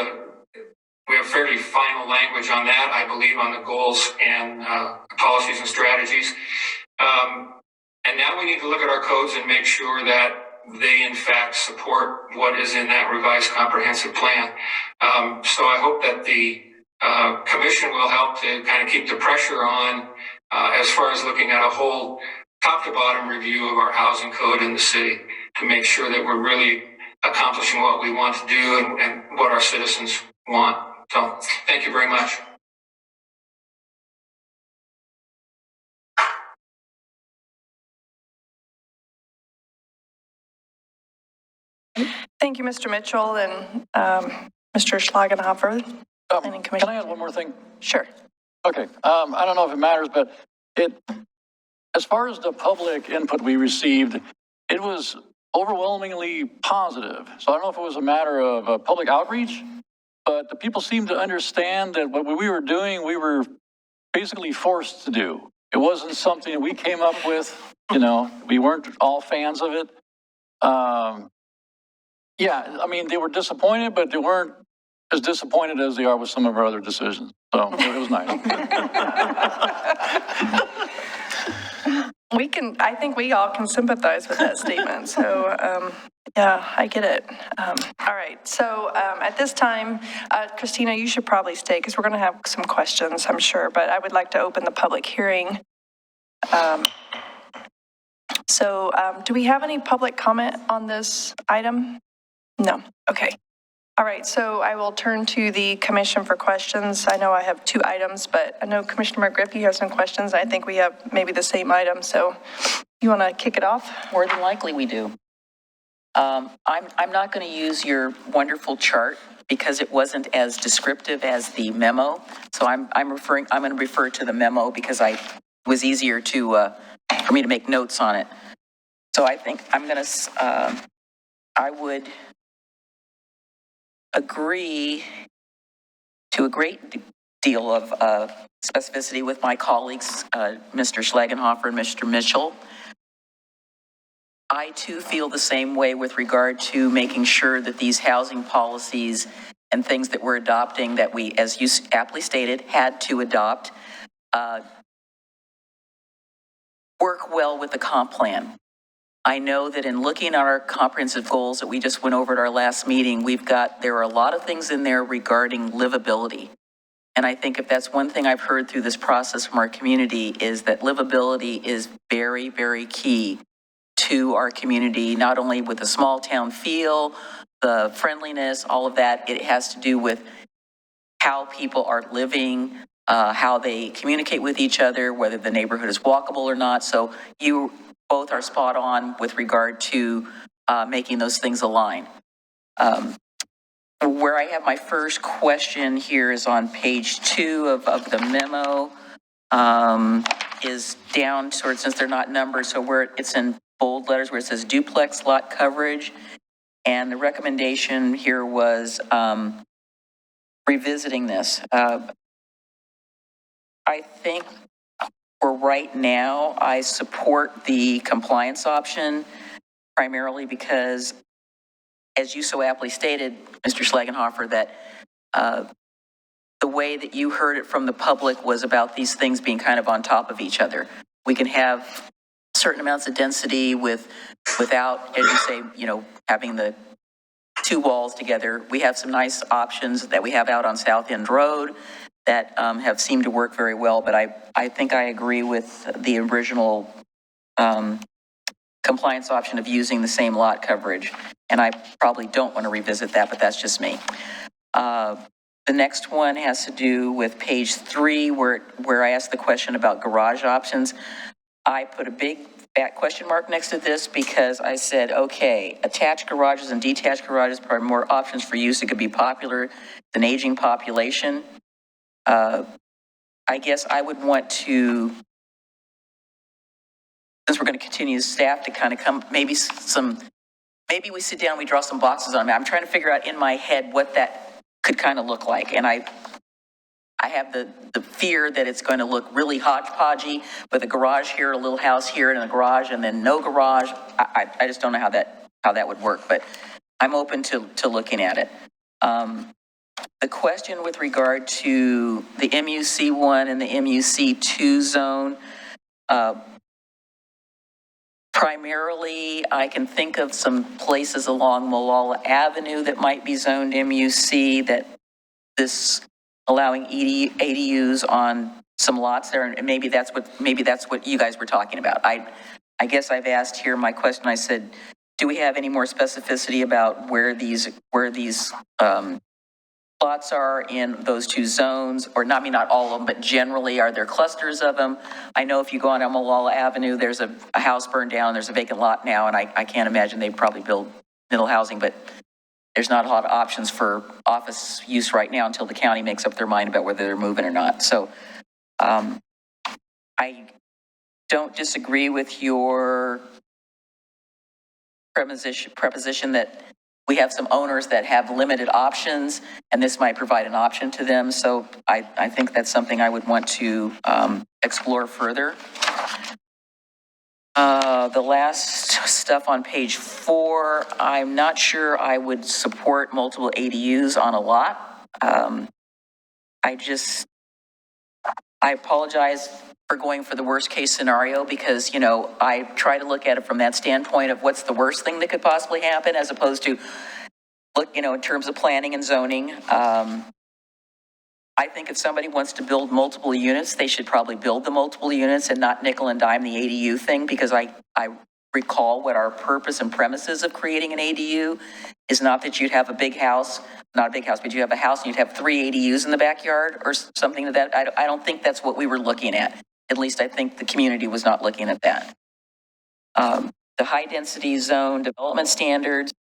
fairly final language on that, I believe, on the goals and policies and strategies. And now we need to look at our codes and make sure that they in fact support what is in that revised comprehensive plan. So I hope that the commission will help to kind of keep the pressure on as far as looking at a whole top to bottom review of our housing code in the city to make sure that we're really accomplishing what we want to do and what our citizens want. So thank you very much. Thank you, Mr. Mitchell and Mr. Schlagenhofer. Planning Commission. Can I add one more thing? Sure. Okay, I don't know if it matters, but as far as the public input we received, it was overwhelmingly positive. So I don't know if it was a matter of public outreach, but the people seemed to understand that what we were doing, we were basically forced to do. It wasn't something that we came up with, we weren't all fans of it. Yeah, I mean, they were disappointed, but they weren't as disappointed as they are with some of our other decisions. So it was nice. I think we all can sympathize with that statement. So, yeah, I get it. All right. So at this time, Christina, you should probably stay because we're going to have some questions, I'm sure. But I would like to open the public hearing. Do we have any public comment on this item? No. Okay. All right. So I will turn to the commission for questions. I know I have two items, but I know Commissioner McGriff, you have some questions. I think we have maybe the same item. So you want to kick it off? More than likely we do. I'm not going to use your wonderful chart because it wasn't as descriptive as the memo. So I'm going to refer to the memo because it was easier for me to make notes on it. So I think I would agree to a great deal of specificity with my colleagues, Mr. Schlagenhofer and Mr. Mitchell. I too feel the same way with regard to making sure that these housing policies and things that we're adopting that we, as you aptly stated, had to adopt, work well with the comp plan. I know that in looking at our comprehensive goals that we just went over at our last meeting, there are a lot of things in there regarding livability. And I think if that's one thing I've heard through this process from our community is that livability is very, very key to our community, not only with the small town feel, the friendliness, all of that. It has to do with how people are living, how they communicate with each other, whether the neighborhood is walkable or not. So you both are spot on with regard to making those things align. Where I have my first question here is on page 2 of the memo, is down sort of, since they're not numbered, so where it's in bold letters where it says duplex lot coverage. And the recommendation here was revisiting this. I think for right now, I support the compliance option primarily because, as you so aptly stated, Mr. Schlagenhofer, that the way that you heard it from the public was about these things being kind of on top of each other. We can have certain amounts of density without, as you say, having the two walls together. We have some nice options that we have out on South End Road that have seemed to work very well, but I think I agree with the original compliance option of using the same lot coverage, and I probably don't want to revisit that, but that's just me. The next one has to do with page 3, where I asked the question about garage options. I put a big fat question mark next to this because I said, okay, attached garages and detached garages are more options for use. It could be popular than aging population. I guess I would want to, since we're going to continue staff to kind of come, maybe we sit down, we draw some boxes on it. I'm trying to figure out in my head what that could kind of look like. And I have the fear that it's going to look really hodgepodgey with a garage here, a little house here, and a garage, and then no garage. I just don't know how that would work, but I'm open to looking at it. The question with regard to the MUC1 and the MUC2 zone, primarily, I can think of some places along Molalla Avenue that might be zoned MUC, that this allowing ADUs on some lots there, and maybe that's what you guys were talking about. I guess I've asked here my question. I said, do we have any more specificity about where these lots are in those two zones, or not all of them, but generally, are there clusters of them? I know if you go on Molalla Avenue, there's a house burned down, there's a vacant lot now, and I can't imagine they'd probably build middle housing, but there's not a lot of options for office use right now until the county makes up their mind about whether they're moving or not. So I don't disagree with your preposition that we have some owners that have limited options, and this might provide an option to them. So I think that's something I would want to explore further. The last stuff on page 4, I'm not sure I would support multiple ADUs on a lot. I apologize for going for the worst case scenario because, I try to look at it from that standpoint of what's the worst thing that could possibly happen, as opposed to look, in terms of planning and zoning. I think if somebody wants to build multiple units, they should probably build the multiple units and not nickel and dime the ADU thing, because I recall what our purpose and premises of creating an ADU is not that you'd have a big house, not a big house, but you have a house and you'd have 3 ADUs in the backyard or something like that. I don't think that's what we were looking at. At least I think the community was not looking at that. The high density zone development standards,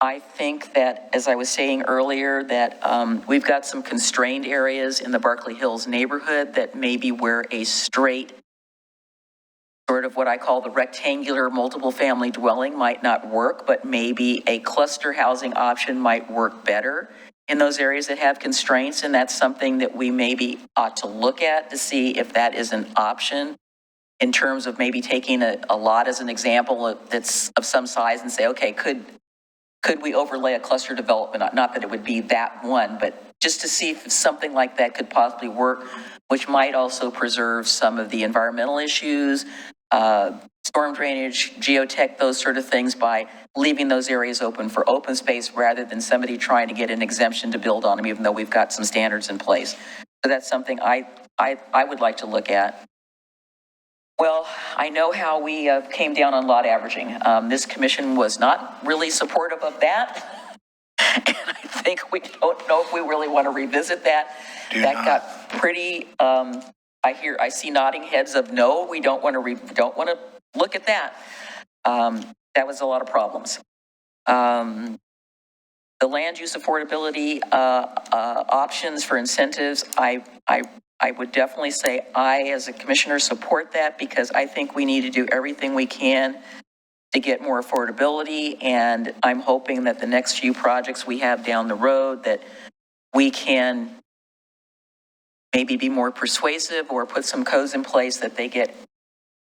I think that, as I was saying earlier, that we've got some constrained areas in the Berkeley Hills neighborhood that maybe where a straight sort of what I call the rectangular multiple family dwelling might not work, but maybe a cluster housing option might work better in those areas that have constraints. And that's something that we maybe ought to look at to see if that is an option, in terms of maybe taking a lot as an example that's of some size and say, okay, could we overlay a cluster development? Not that it would be that one, but just to see if something like that could possibly work, which might also preserve some of the environmental issues, storm drainage, geotech, those sort of things, by leaving those areas open for open space rather than somebody trying to get an exemption to build on them, even though we've got some standards in place. So that's something I would like to look at. Well, I know how we came down on lot averaging. This commission was not really supportive of that. And I think we don't know if we really want to revisit that. That got pretty, I see nodding heads of no, we don't want to look at that. That was a lot of problems. The land use affordability options for incentives, I would definitely say I, as a commissioner, support that, because I think we need to do everything we can to get more affordability, and I'm hoping that the next few projects we have down the road that we can maybe be more persuasive or put some codes in place that they get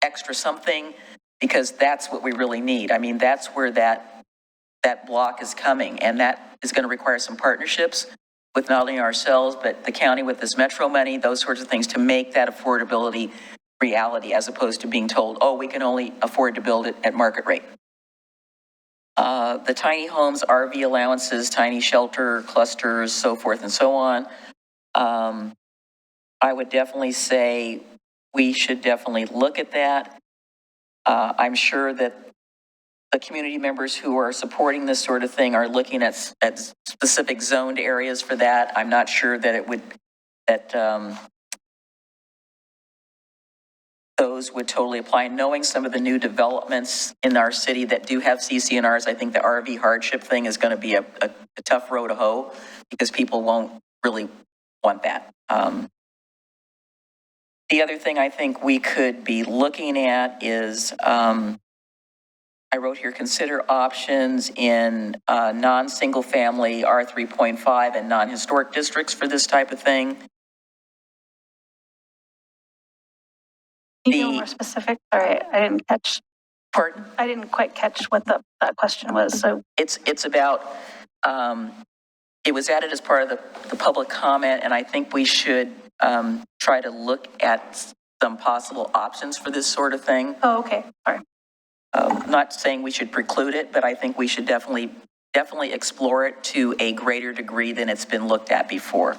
extra something, because that's what we really need. I mean, that's where that block is coming, and that is going to require some partnerships with not only ourselves, but the county with this metro money, those sorts of things, to make that affordability reality, as opposed to being told, oh, we can only afford to build it at market rate. The tiny homes, RV allowances, tiny shelter clusters, so forth and so on. I would definitely say we should definitely look at that. I'm sure that the community members who are supporting this sort of thing are looking at specific zoned areas for that. I'm not sure that those would totally apply. Knowing some of the new developments in our city that do have CCNRs, I think the RV hardship thing is going to be a tough row to hoe, because people won't really want that. The other thing I think we could be looking at is, I wrote here, consider options in non-single family R3.5 and non-historic districts for this type of thing. Can you be more specific? Sorry, I didn't catch. Pardon? I didn't quite catch what that question was. So it's about, it was added as part of the public comment, and I think we should try to look at some possible options for this sort of thing. Oh, okay. Sorry. Not saying we should preclude it, but I think we should definitely explore it to a greater degree than it's been looked at before.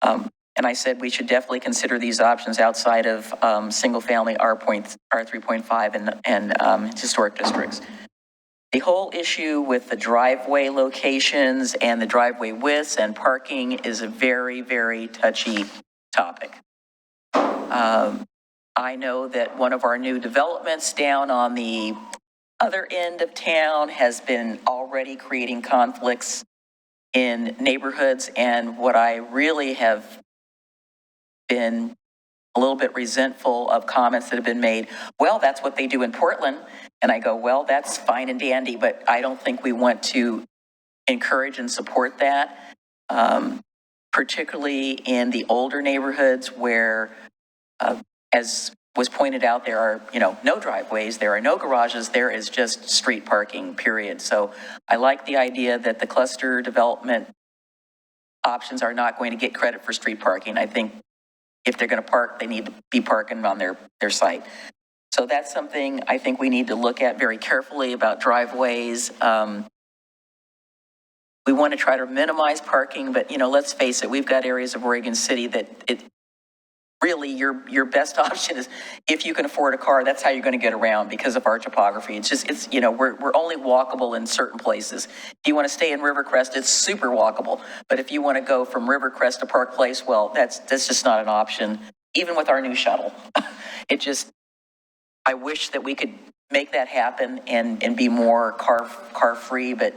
And I said we should definitely consider these options outside of single-family R3.5 and historic districts. The whole issue with the driveway locations and the driveway widths and parking is a very, very touchy topic. I know that one of our new developments down on the other end of town has been already creating conflicts in neighborhoods, and what I really have been a little bit resentful of comments that have been made, well, that's what they do in Portland. And I go, well, that's fine and dandy, but I don't think we want to encourage and support that, particularly in the older neighborhoods where, as was pointed out, there are, no driveways, there are no garages, there is just street parking, period. So I like the idea that the cluster development options are not going to get credit for street parking. I think if they're going to park, they need to be parking on their site. So that's something I think we need to look at very carefully about driveways. We want to try to minimize parking, but let's face it, we've got areas of Oregon City that it really your best option is, if you can afford a car, that's how you're going to get around because of our topography. It's we're only walkable in certain places. If you want to stay in Rivercrest, it's super walkable. But if you want to go from Rivercrest to Park Place, well, that's just not an option, even with our new shuttle. I wish that we could make that happen and be more car free, but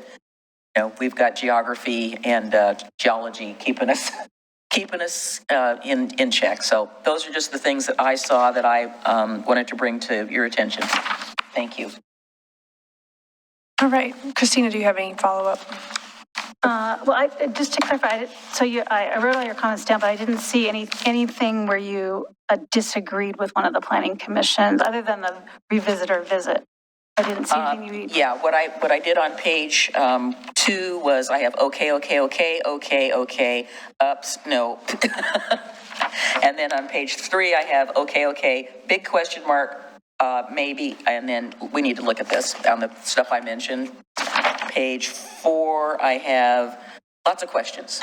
we've got geography and geology keeping us in check. So those are just the things that I saw that I wanted to bring to your attention. Thank you. All right. Christina, do you have any follow-up? Well, just to clarify, I wrote all your comments down, but I didn't see anything where you disagreed with one of the planning commissions other than the revisit or visit. I didn't see anything. Yeah, what I did on page 2 was I have okay, ups, no. And then on page 3, I have okay, big question mark, maybe, and then we need to look at this on the stuff I mentioned. Page 4, I have lots of questions.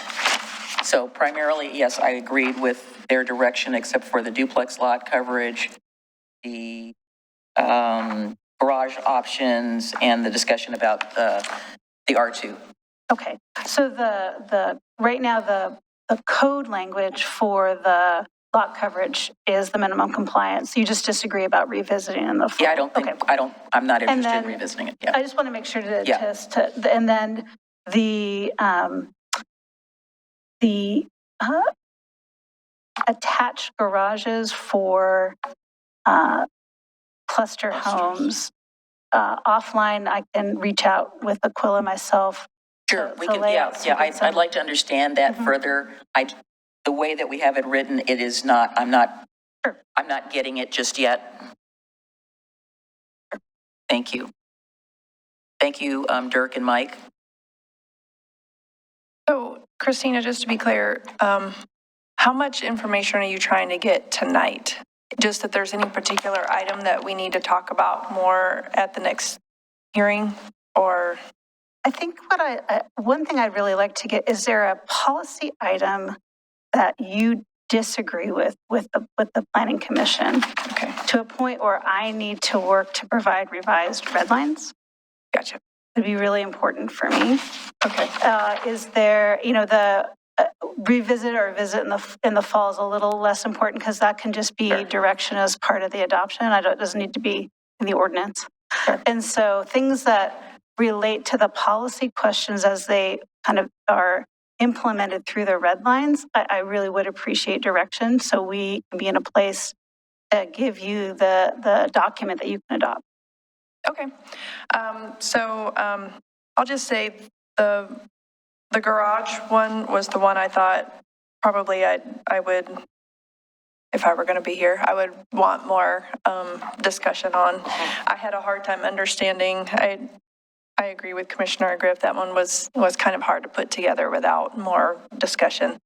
So primarily, yes, I agreed with their direction except for the duplex lot coverage, the garage options, and the discussion about the R2. Okay, so right now the code language for the lot coverage is the minimum compliance. You just disagree about revisiting in the full. Yeah, I don't think, okay. I'm not interested in revisiting it. Yeah. I just want to make sure and then the attached garages for cluster homes. offline, I can reach out with Aquila myself. Sure, we to can, lay yeah, out some yeah, good I'd like to understand that further. The way that we have it written, it is not, I'm not getting it just yet. Thank you. Thank you, Dirk and Mike. So Christina, just to be clear, how much information are you trying to get tonight? Just if there's any particular item that we need to talk about more at the next hearing, or? I think one thing I'd really like to get, is there a policy item that you disagree with the Planning Commission? Okay. To a point where I need to work to provide revised red lines? Gotcha. It'd be really important for me. Okay. Is there, the revisit or visit in the fall is a little less important because that can just be direction as part of the adoption. It doesn't need to be in the ordinance. Sure. And so things that relate to the policy questions as they kind of are implemented through the red lines, I really would appreciate direction so we can be in a place that give you the document that you can adopt. Okay. I'll just say the garage one was the one I thought probably I would, if I were going to be here, I would want more discussion on. I had a hard time understanding. I agree with Commissioner Griff. That one was kind of hard to put together without more discussion.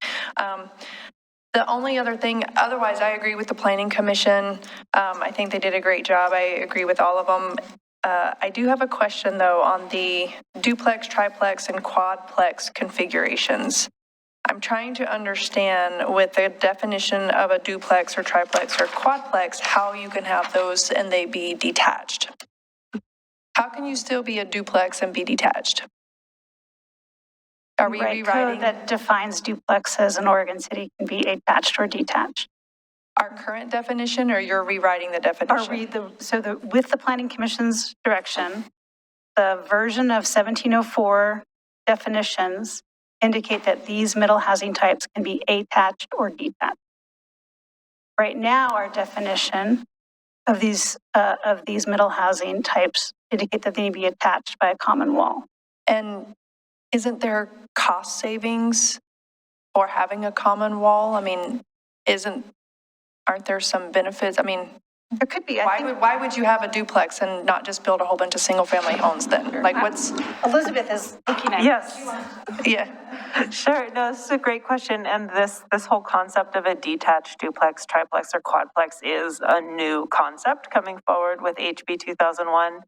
The only other thing, otherwise I agree with the Planning Commission. I think they did a great job. I agree with all of them. I do have a question though on the duplex, triplex, and quadplex configurations. I'm trying to understand with the definition of a duplex or triplex or quadplex, how you can have those and they be detached. How can you still be a duplex and be detached? Are we rewriting? Code that defines duplexes in Oregon City can be attached or detached. Our current definition, or you're rewriting the definition? With the Planning Commission's direction, the version of 1704 definitions indicate that these middle housing types can be attached or detached. Right now, our definition of these middle housing types indicate that they need to be attached by a common wall. And isn't there cost savings for having a common wall? I mean, aren't there some benefits? I mean, there could be. Why would you have a duplex and not just build a whole bunch of single family homes then? Like what's? Elizabeth is looking at. Yes. Yeah. Sure. No, this is a great question. And this whole concept of a detached duplex, triplex, or quadplex is a new concept coming forward with HB 2001.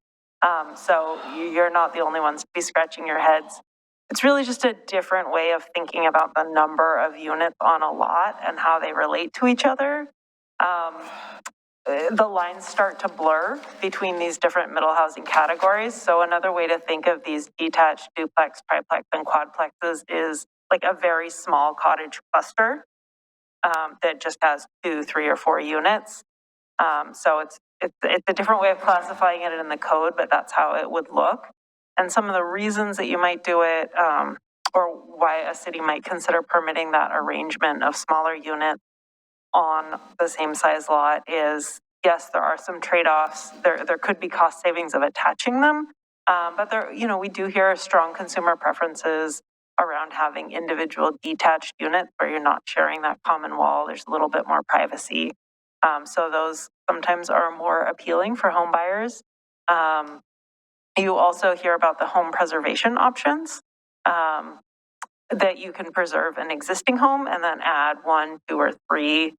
So you're not the only ones to be scratching your heads. It's really just a different way of thinking about the number of units on a lot and how they relate to each other. The lines start to blur between these different middle housing categories. So another way to think of these detached duplex, triplex, and quadplexes is like a very small cottage cluster that just has 2, 3, or 4 units. So it's a different way of classifying it in the code, but that's how it would look. And some of the reasons that you might do it, or why a city might consider permitting that arrangement of smaller units on the same size lot is, yes, there are some trade-offs. There could be cost savings of attaching them, but we do hear strong consumer preferences around having individual detached units where you're not sharing that common wall. There's a little bit more privacy. So those sometimes are more appealing for home buyers. You also hear about the home preservation options, that you can preserve an existing home and then add 1, 2, or 3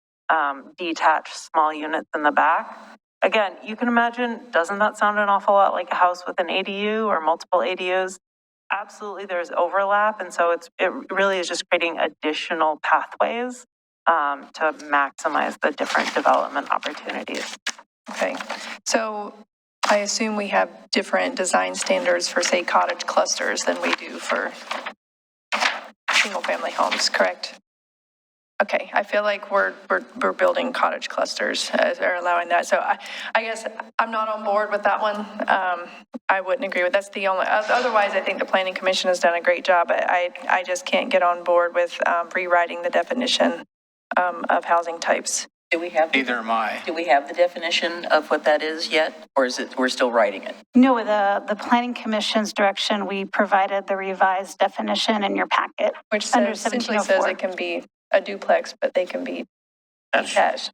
detached small units in the back. Again, you can imagine, doesn't that sound an awful lot like a house with an ADU or multiple ADUs? Absolutely, there's overlap. And so it really is just creating additional pathways to maximize the different development opportunities. Okay. So I assume we have different design standards for, say, cottage clusters than we do for single-family homes, correct? Okay, I feel like we're building cottage clusters or allowing that. So I guess I'm not on board with that one. I wouldn't agree with that's the only. Otherwise, I think the Planning Commission has done a great job. I just can't get on board with rewriting the definition of housing types. Do we have? Neither am I. Do we have the definition of what that is yet? Or is it, we're still writing it? No, the Planning Commission's direction, we provided the revised definition in your packet. Which Under essentially says it can be a duplex, but they can be detached.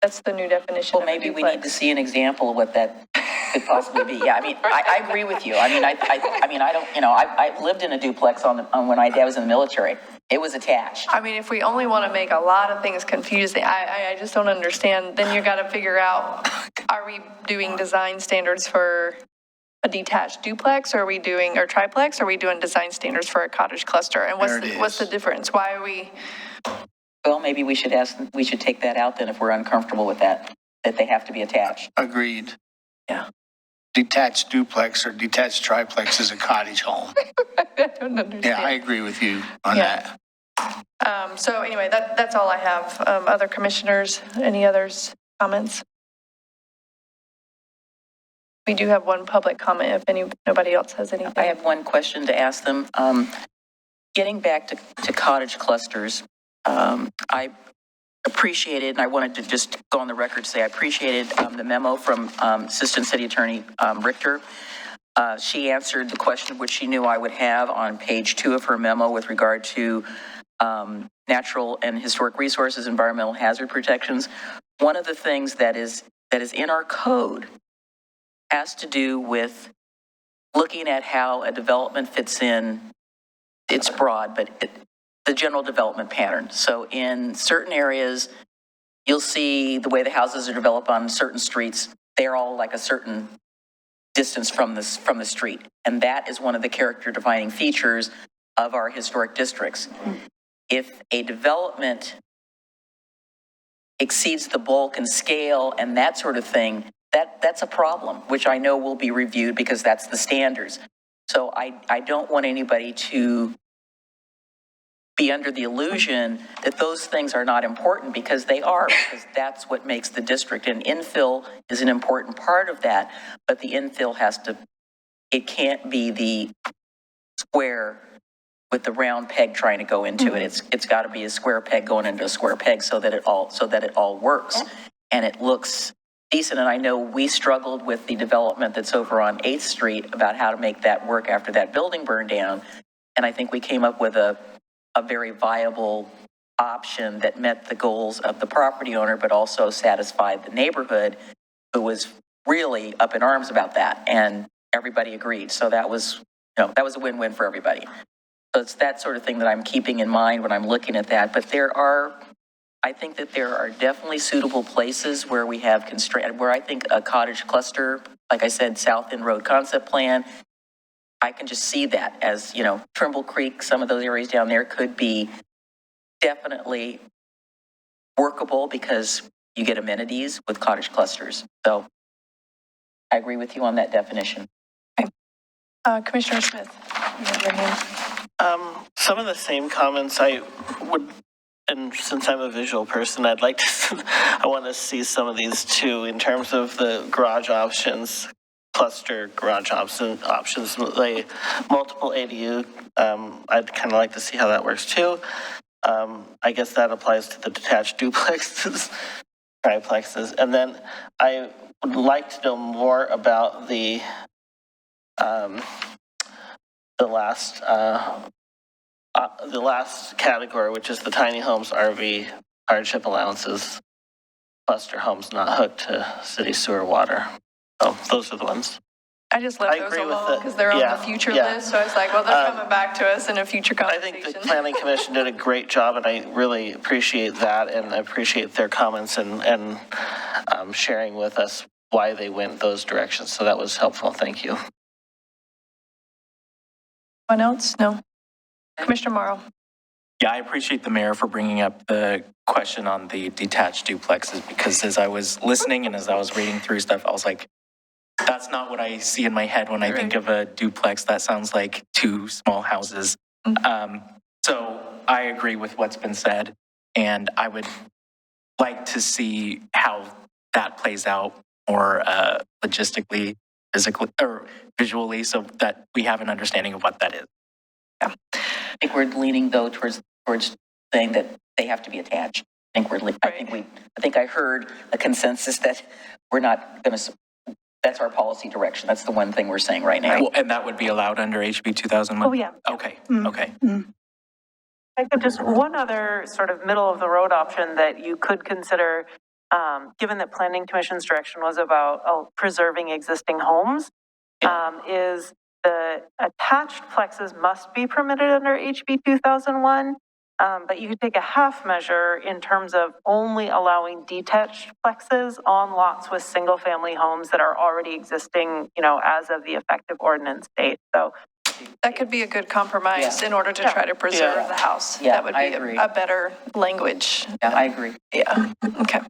That's the new definition Well, of a maybe we need to duplex. see an example of what that could possibly be. Yeah, I mean, I agree with you. I mean, I don't, you know, I lived in a duplex on when my dad was in the military. It was attached. I mean, if we only want to make a lot of things confusing, I just don't understand. Then you got to figure out, are we doing design standards for a detached duplex? Or are we doing, or triplex? Or are we doing design standards for a cottage cluster? And what's the difference? Why are we? Well, maybe we should take that out then if we're uncomfortable with that they have to be attached. Agreed. Yeah. Detached duplex or detached triplex is a cottage home. I don't understand. Yeah, I agree with you on that. So anyway, that's all I have. Other commissioners, any others, comments? We do have one public comment if nobody else has anything. I have one question to ask them. Getting back to cottage clusters, I appreciated, and I wanted to just go on the record to say I appreciated the memo from Assistant City Attorney Richter. She answered the question which she knew I would have on page 2 of her memo with regard to natural and historic resources, environmental hazard protections. One of the things that is in our code has to do with looking at how a development fits in. It's broad, but the general development pattern. So in certain areas, you'll see the way the houses are developed on certain streets. They're all like a certain distance from the street. And that is one of the character defining features of our historic districts. If a development exceeds the bulk and scale and that sort of thing, that's a problem, which I know will be reviewed because that's the standards. So I don't want anybody to be under the illusion that those things are not important, because they are, because that's what makes the district. And infill is an important part of that, but the infill it can't be the square with the round peg trying to go into it. It's got to be a square peg going into a square peg so that it all works and it looks decent. And I know we struggled with the development that's over on 8th Street about how to make that work after that building burned down. And I think we came up with a very viable option that met the goals of the property owner, but also satisfied the neighborhood, who was really up in arms about that. And everybody agreed. So that was a win-win for everybody. So it's that sort of thing that I'm keeping in mind when I'm looking at that. But I think that there are definitely suitable places where we have where I think a cottage cluster, like I said, South End Road concept plan, I can just see that as, Trimble Creek, some of those areas down there could be definitely workable because you get amenities with cottage clusters. So I agree with you on that definition. Okay. Commissioner Smith, you have your hand. Some of the same comments I would, and since I'm a visual person, I want to see some of these too in terms of the garage options, cluster garage options, like multiple ADU. I'd kind of like to see how that works too. I guess that applies to the detached duplexes, triplexes. And then I would like to know more about the last category, which is the tiny homes, RV, hardship allowances, cluster homes not hooked to city sewer water. So those are the ones. I just left those alone because they're on the future list. So I was like, well, they're coming back to us in a future conversation. I think the Planning Commission did a great job, and I really appreciate that, and I appreciate their comments and sharing with us why they went those directions. So that was helpful. Thank you. Anyone else? No. Commissioner Morrow. Yeah, I appreciate the mayor for bringing up the question on the detached duplexes, because as I was listening and as I was reading through stuff, I was like, that's not what I see in my head when I think of a duplex. That sounds like two small houses. So I agree with what's been said, and I would like to see how that plays out more logistically, physically, or visually, so that we have an understanding of what that is. I think we're leaning though towards saying that they have to be attached. I think I heard a consensus that we're not going to, that's our policy direction. That's the one thing we're saying right now. Well, and that would be allowed under HB 2001? Oh, yeah. Okay, okay. I could just, one other sort of middle of the road option that you could consider, given that Planning Commission's direction was about preserving existing homes, is the attached plexes must be permitted under HB 2001, but you could take a half measure in terms of only allowing detached plexes on lots with single-family homes that are already existing, you know, as of the effective ordinance date. So That could be a good compromise in order to try to preserve the house. Yeah, That would I be agree. a better language. Yeah, I agree. Yeah, okay.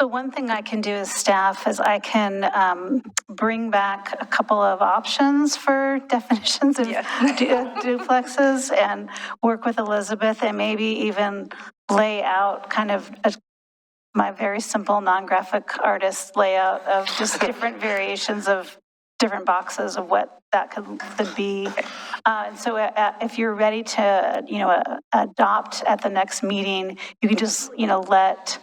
So one thing I can do as staff is I can bring back a couple of options for definitions of duplexes and work with Elizabeth and maybe even lay out kind of my very simple non-graphic artist layout of just different variations of different boxes of what that could be. And so if you're ready to, you know, adopt at the next meeting, you can just, you know, let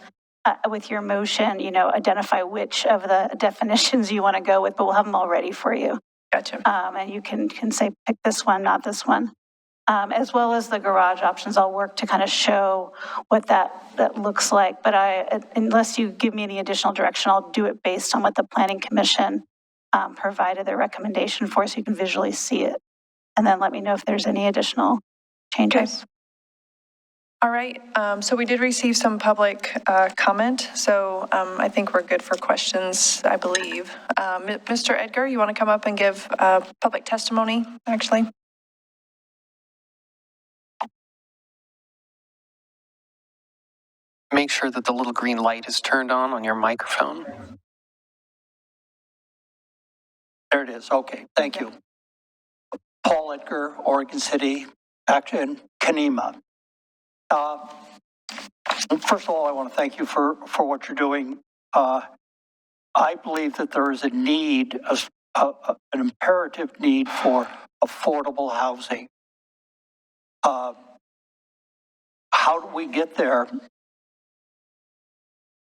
with your motion, you know, identify which of the definitions you want to go with, but we'll have them all ready for you. Gotcha. And you can say, pick this one, not this one. As well as the garage options, I'll work to kind of show what that looks like. But unless you give me any additional direction, I'll do it based on what the Planning Commission provided their recommendation for, so you can visually see it. And then let me know if there's any additional changes. Okay. All right, so we did receive some public comment, so I think we're good for questions, I believe. Mr. Edgar, you want to come up and give public testimony, actually? Make sure that the little green light is turned on your microphone. There it is. Okay, thank you. Paul Edgar, Oregon City, Action, Kanema. First of all, I want to thank you for what you're doing. I believe that there is a need, an imperative need for affordable housing. How do we get there?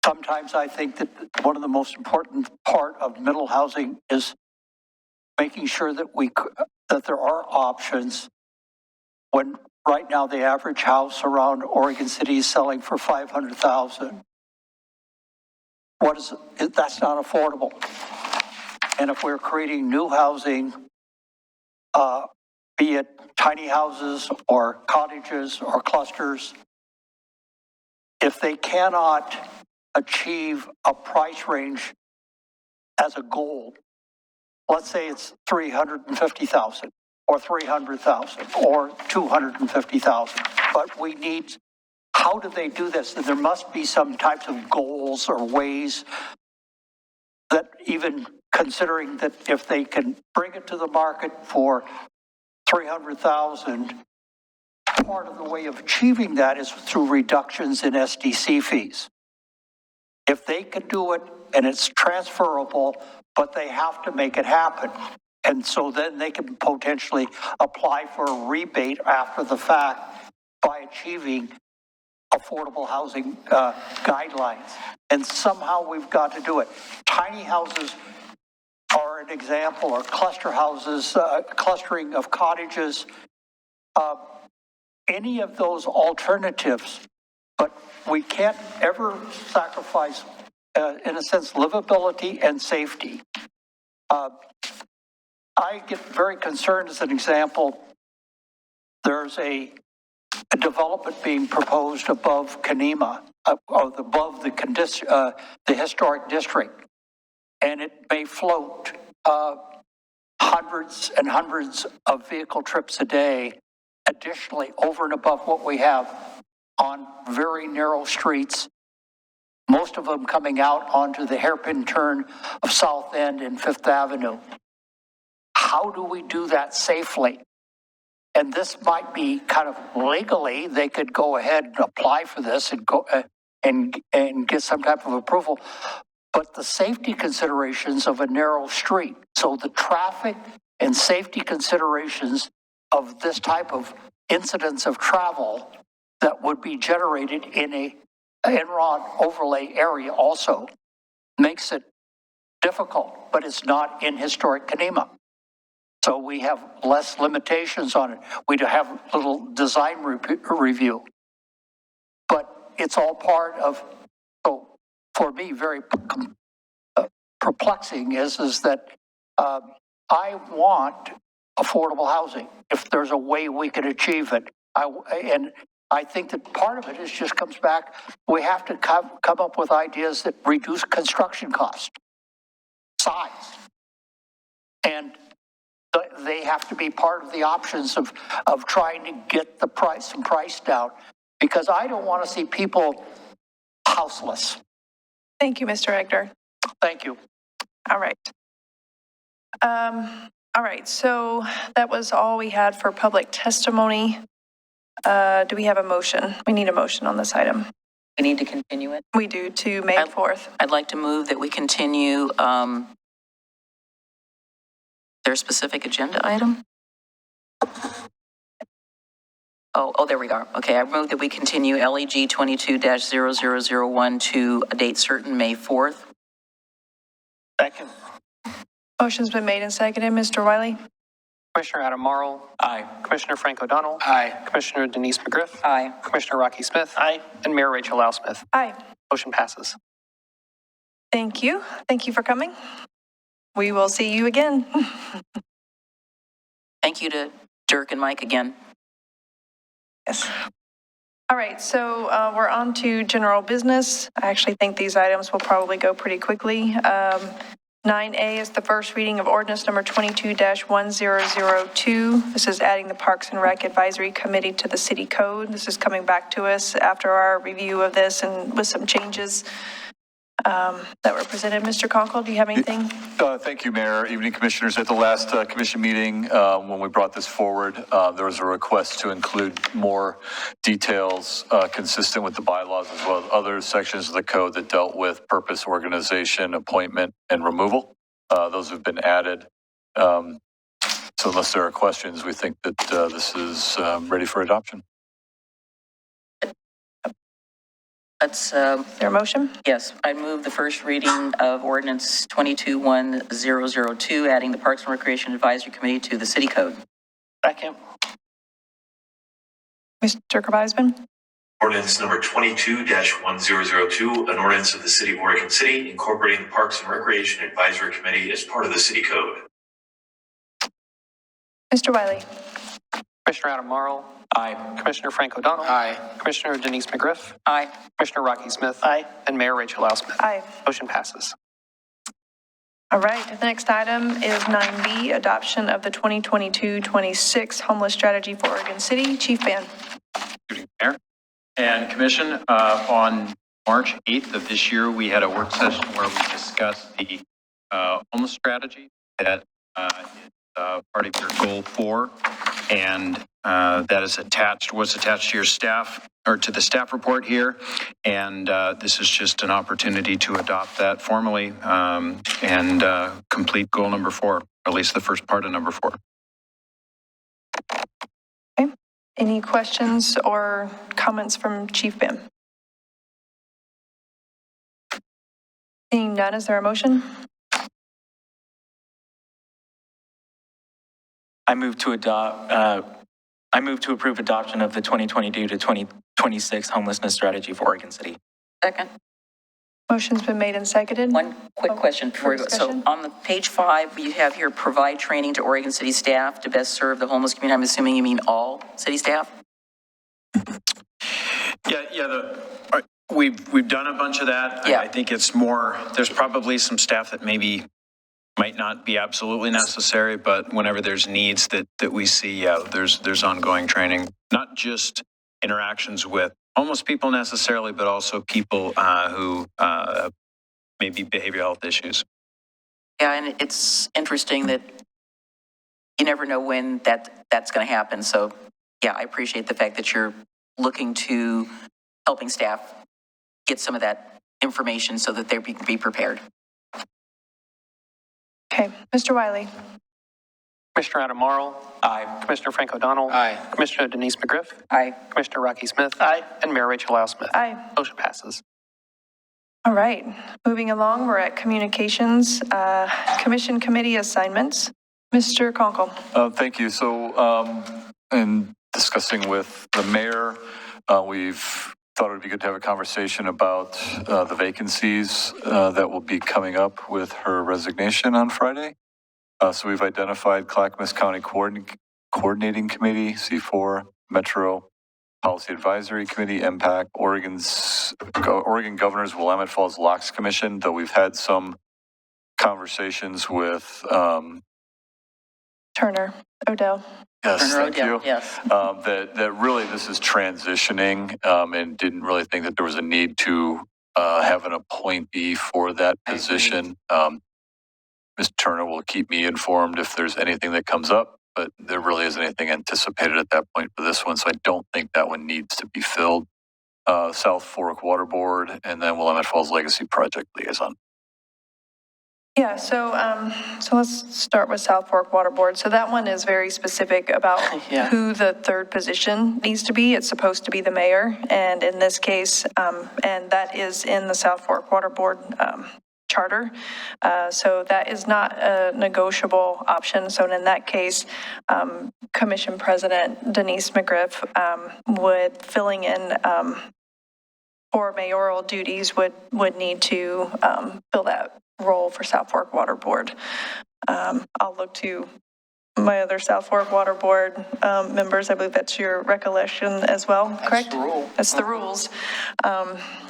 Sometimes I think that one of the most important part of middle housing is making sure that that there are options. When right now the average house around Oregon City is selling for $500,000. That's not affordable. And if we're creating new housing, be it tiny houses or cottages or clusters, if they cannot achieve a price range as a goal, let's say it's $350,000 or $300,000 or $250,000, but we need, how do they do this? There must be some types of goals or ways that, even considering that if they can bring it to the market for $300,000, part of the way of achieving that is through reductions in SDC fees. If they can do it and it's transferable, but they have to make it happen. And so then they can potentially apply for a rebate after the fact by achieving affordable housing guidelines. And somehow we've got to do it. Tiny houses are an example, or cluster houses, clustering of cottages, any of those alternatives. But we can't ever sacrifice, in a sense, livability and safety. I get very concerned, as an example, there's a development being proposed above Kanema, above the historic district, and it may float hundreds and hundreds of vehicle trips a day, additionally over and above what we have on very narrow streets, most of them coming out onto the hairpin turn of South End and Fifth Avenue. How do we do that safely? And this might be kind of legally, they could go ahead and apply for this and go and get some type of approval. But the safety considerations of a narrow street, so the traffic and safety considerations of this type of incidents of travel that would be generated in Enron overlay area also makes it difficult, but it's not in historic Kenema. So we have less limitations on it. We do have little design review. But it's all part of, so for me, very perplexing is that I want affordable housing. If there's a way we can achieve it, and I think that part of it is just comes back, we have to come up with ideas that reduce construction cost, size. And they have to be part of the options of trying to get the price down, because I don't want to see people houseless. Thank you, Mr. Egner. Thank you. All right. All right, so that was all we had for public testimony. Do we have a motion? We need a motion on this item. We need to continue it. We do, to May 4th. I'd like to move that we continue, their specific agenda item? Oh, there we go. Okay, I move that we continue LEG 22-0001 to a date certain, May 4th. Second. Motion's been made and seconded. Mr. Wiley? Commissioner Adam Marl. Aye. Commissioner Frank O'Donnell. Aye. Commissioner Denise McGriff. Aye. Commissioner Rocky Smith. Aye. And Mayor Rachel Lau Smith. Aye. Motion passes. Thank you. Thank you for coming. We will see you again. Thank you to Dirk and Mike again. Yes. All right, so we're on to general business. I actually think these items will probably go pretty quickly. 9A is the first reading of ordinance number 22-1002. This is adding the Parks and Rec Advisory Committee to the city code. This is coming back to us after our review of this and with some changes that were presented. Mr. Conkle, do you have anything? Thank you, Mayor. Evening, Commissioners. At the last commission meeting, when we brought this forward, there was a request to include more details consistent with the bylaws, as well as other sections of the code that dealt with purpose, organization, appointment, and removal. Those have been added. So unless there are questions, we think that this is ready for adoption. Let's, Is there a motion? yes, I move the first reading of ordinance 22-1002, adding the Parks and Recreation Advisory Committee to the city code. Second. Mr. Kervisman? Ordinance number 22-1002, an ordinance of the City of Oregon City incorporating the Parks and Recreation Advisory Committee as part of the city code. Mr. Wiley? Commissioner Adam Marl. Aye. Commissioner Frank O'Donnell. Aye. Commissioner Denise McGriff. Aye. Commissioner Rocky Smith. Aye. And Mayor Rachel Lau Smith. Aye. Motion passes. All right, the next item is 9B, adoption of the 2022-26 homeless strategy for Oregon City. Chief Ban. Good evening, Mayor and Commission. On March 8th of this year, we had a work session where we discussed the homeless strategy that is part of your goal 4, and that is was attached to your staff, or to the staff report here. And this is just an opportunity to adopt that formally and complete goal number 4, or at least the first part of number 4. Okay. Any questions or comments from Chief Bim? Seeing none, is there a motion? I move to approve adoption of the 2022 to 2026 homelessness strategy for Oregon City. Second. Motion's been made and seconded. One quick question before we go. So Discussion? on the page 5, you have here provide training to Oregon City staff to best serve the homeless community. I'm assuming you mean all city staff? We've done a bunch of that. Yeah. I think it's more, there's probably some staff that maybe might not be absolutely necessary, but whenever there's needs that we see, there's ongoing training, not just interactions with homeless people necessarily, but also people who maybe behavioral health issues. Yeah, and it's interesting that you never know when that's going to happen. So yeah, I appreciate the fact that you're looking to helping staff get some of that information so that they can be prepared. Okay, Mr. Wiley. Commissioner Adam Marl. Aye. Commissioner Frank O'Donnell. Aye. Commissioner Denise McGriff. Aye. Commissioner Rocky Smith. Aye. And Mayor Rachel Lyle Smith. Aye. Motion passes. All right, moving along, we're at communications, commission committee assignments. Mr. Conkle. Thank you. So in discussing with the mayor, we've thought it would be good to have a conversation about the vacancies that will be coming up with her resignation on Friday. So we've identified Clackamas County Coordinating Committee, C4, Metro Policy Advisory Committee, MPAC, Oregon Governor's Willamette Falls Locks Commission, though we've had some conversations with Turner, Odell. Yes, Turner thank O'Dell, you. yes. That really this is transitioning and didn't really think that there was a need to have an appointee for that position. Ms. Turner will keep me informed if there's anything that comes up, but there really isn't anything anticipated at that point for this one, so I don't think that one needs to be filled. South Fork Water Board and then Willamette Falls Legacy Project Liaison. Yeah, so let's start with South Fork Water Board. So that one is very specific about Yeah. who the third position needs to be. It's supposed to be the mayor, and in this case, and that is in the South Fork Water Board charter. So that is not a negotiable option. So in that case, Commission President Denise McGriff would filling in for mayoral duties would need to fill that role for South Fork Water Board. I'll look to my other South Fork Water Board members. I believe that's your recollection as well, correct? That's the rule. That's the rules.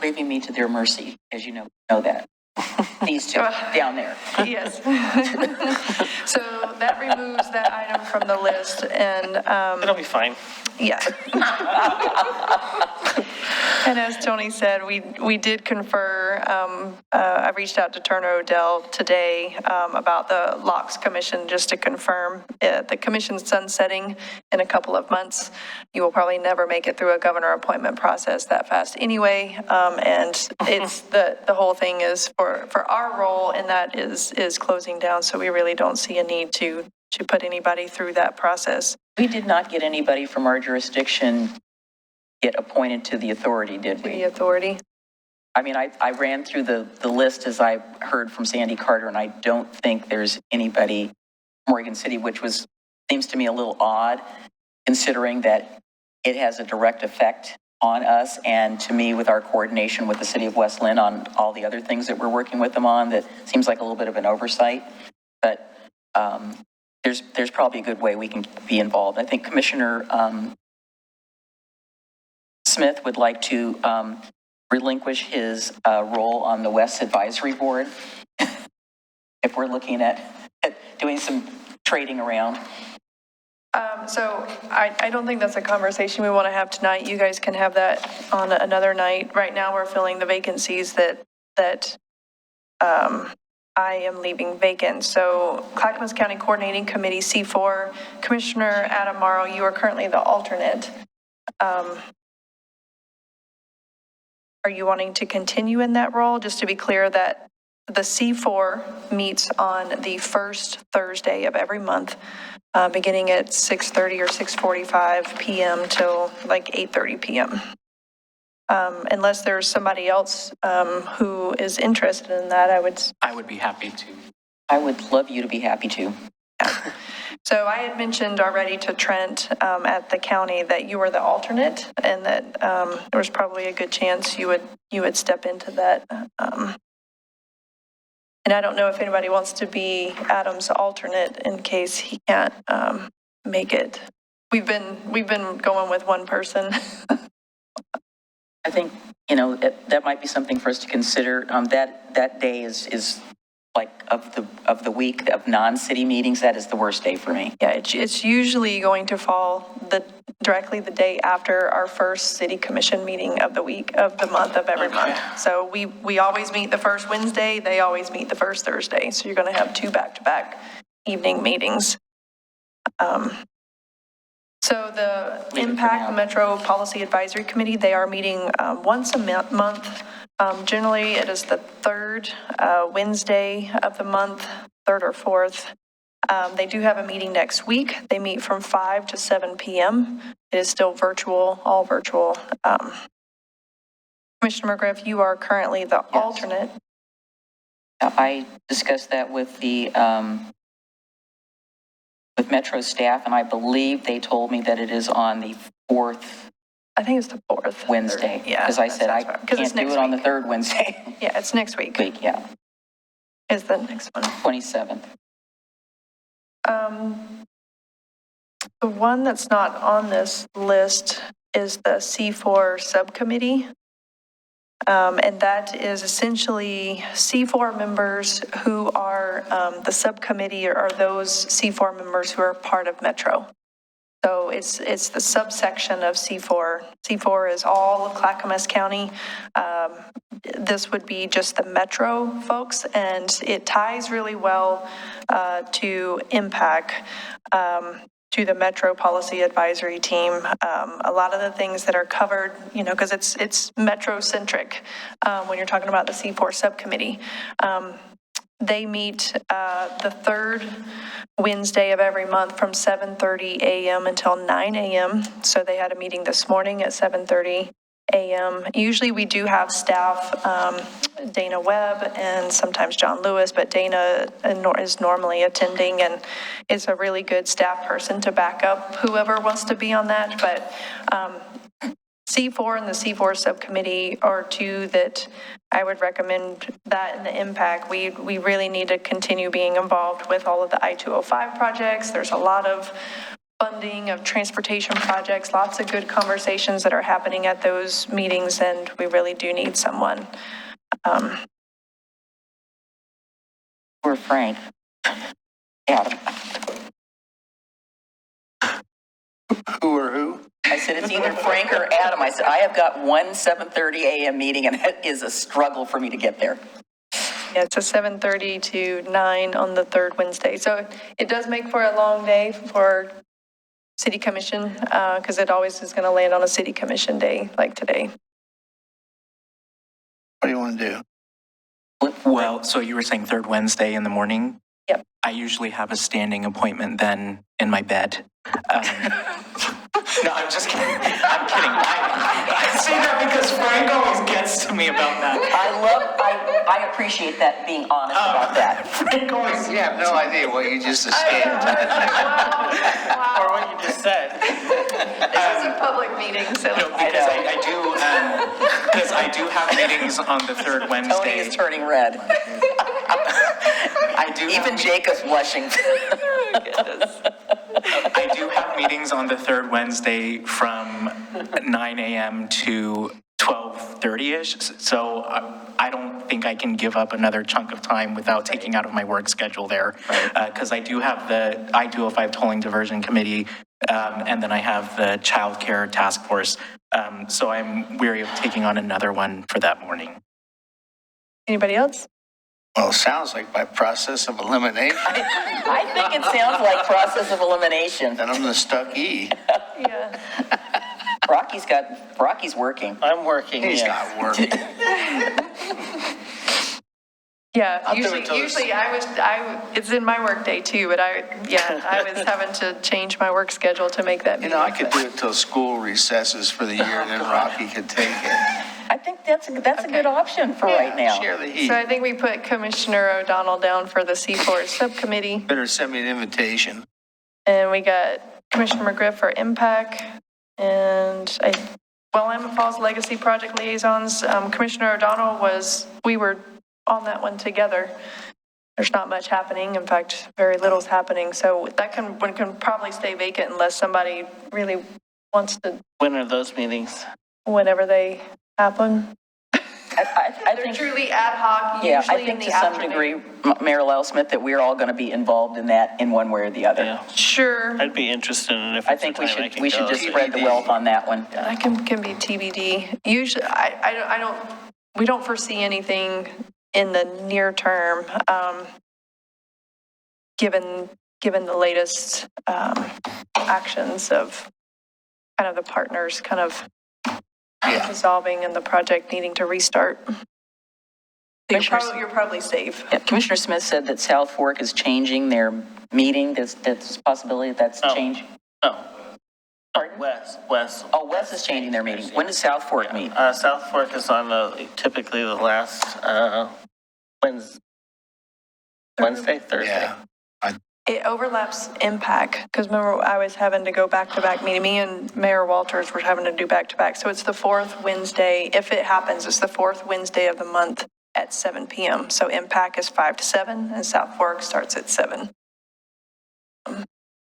Leaving me to their mercy, as you know that. These two down there. Yes. So that removes that item from the list, and It'll be fine. yeah. And as Tony said, we did confer, I reached out to Turner Odell today about the Locks Commission, just to confirm the commission's sunsetting in a couple of months. You will probably never make it through a governor appointment process that fast anyway. And it's the whole thing is for our role, and that is closing down. So we really don't see a need to put anybody through that process. We did not get anybody from our jurisdiction get appointed to the authority, did we? The authority. I mean, I ran through the list as I heard from Sandy Carter, and I don't think there's anybody from Oregon City, which seems to me a little odd, considering that it has a direct effect on us, and to me, with our coordination with the city of West Lynn on all the other things that we're working with them on, that seems like a little bit of an oversight. But there's probably a good way we can be involved. I think Commissioner Smith would like to relinquish his role on the West Advisory Board if we're looking at doing some trading around. So I don't think that's a conversation we want to have tonight. You guys can have that on another night. Right now, we're filling the vacancies that I am leaving vacant. So Clackamas County Coordinating Committee, C4, Commissioner Adam Morrow, you are currently the alternate. Are you wanting to continue in that role? Just to be clear that the C4 meets on the first Thursday of every month, beginning at 6:30 or 6:45 p.m. till like 8:30 p.m. Unless there's somebody else who is interested in that, I would be happy to. I would love you to be happy to. Yeah. So I had mentioned already to Trent at the county that you were the alternate, and that there was probably a good chance you would step into that. And I don't know if anybody wants to be Adam's alternate in case he can't make it. We've been going with one person. I think, that might be something for us to consider. That day is like of the week of non-city meetings, that is the worst day for me. Yeah, it's usually going to fall directly the day after our first city commission meeting of the week of the month of every month. So we always meet the first Wednesday. They always meet the first Thursday. So you're going to have 2 back-to-back evening meetings. So the Impact Metro Policy Advisory Committee, they are meeting once a month. Generally, it is the third Wednesday of the month, third or fourth. They do have a meeting next week. They meet from 5 to 7 p.m. It is still virtual, all virtual. Commissioner McGriff, you are currently the alternate. I discussed that with the, with Metro staff, and I believe they told me that it is on the fourth I think it's the 4th. Wednesday. Yeah. Because I said I that's right. 'Cause it's can't do next it on the week. third Wednesday. Yeah, it's next week. Yeah, Is the next one. 27th. The one that's not on this list is the C4 subcommittee. And that is essentially C4 members who are, the subcommittee are those C4 members who are part of Metro. So it's the subsection of C4. C4 is all of Clackamas County. This would be just the Metro folks, and it ties really well to impact, to the Metro Policy Advisory Team. A lot of the things that are covered, you know, because it's Metro-centric when you're talking about the C4 subcommittee. They meet the third Wednesday of every month from 7:30 a.m. until 9 a.m. So they had a meeting this morning at 7:30 a.m. Usually we do have staff, Dana Webb and sometimes John Lewis, but Dana is normally attending and is a really good staff person to back up whoever wants to be on that. But C4 and the C4 subcommittee are two that I would recommend that in the impact. We really need to continue being involved with all of the I-205 projects. There's a lot of funding of transportation projects, lots of good conversations that are happening at those meetings, and we really do need someone. We're Frank. Adam. Who or who? I said, it's either Frank or Adam. I said, I have got one 7:30 a.m. meeting, and it is a struggle for me to get there. Yeah, it's a 7:30 to 9 on the third Wednesday. So it does make for a long day for city commission, because it always is going to land on a city commission day like today. What do you want to do? Well, so you were saying third Wednesday in the morning? Yep. I usually have a standing appointment then in my bed. No, I'm just kidding. I'm kidding. I say that because Frank always gets to me about that. I appreciate that, being honest about that. Frank always, You have no idea what you just escaped. Or what you just said. This is a public meeting, so. No, because I do have meetings on the third Wednesday. Tony is turning red. I do. Even Jacob's blushing. I do have meetings on the third Wednesday from 9 a.m. to 12:30ish. So I don't think I can give up another chunk of time without taking out of my work schedule there. Because I do have the I-205 Tolling Diversion Committee, and then I have the Child Care Task Force. So I'm weary of taking on another one for that morning. Anybody else? Well, it sounds like by process of elimination. I think it sounds like process of elimination. Then I'm the stuck E. Yeah. Rocky's working. I'm working, He's yeah. not working. Yeah, I'll do it till usually it's in my work day too, but I was having to change my work schedule to make that You meeting. know, I could do it till school recesses for the year, and then Rocky could take it. I think that's a good option for right now. Share the heat. So I think we put Commissioner O'Donnell down for the C4 subcommittee, Better send me an invitation. and we got Commissioner McGriff for impact, and Willamette Falls Legacy Project Liaisons. Commissioner O'Donnell we were on that one together. There's not much happening. In fact, very little's happening. So that can probably stay vacant unless somebody really wants to, When are those meetings? whenever they happen. I They're think, truly ad hoc, yeah, I usually in think the to some afternoon. degree, Mayor Lousmith, that we're all going to be involved in that in one way or the other. Yeah. Sure, I'd be interested in if I it's a think we time I should can go. just spread the wealth on that one. that can be TBD. Usually, we don't foresee anything in the near term, given the latest actions of kind of the partners kind of dissolving and the project needing to restart. You're probably safe. Yeah, Commissioner Smith said that South Fork is changing their meeting. That's a possibility that's changed. No. West. Oh, West is changing their meeting. When does South Fork meet? South Fork is on typically the last Wednesday, Thursday. Yeah. It overlaps impact, because remember, I was having to go back-to-back meeting. Me and Mayor Walters were having to do back-to-back. So it's the fourth Wednesday. If it happens, it's the fourth Wednesday of the month at 7 p.m. So impact is 5 to 7, and South Fork starts at 7.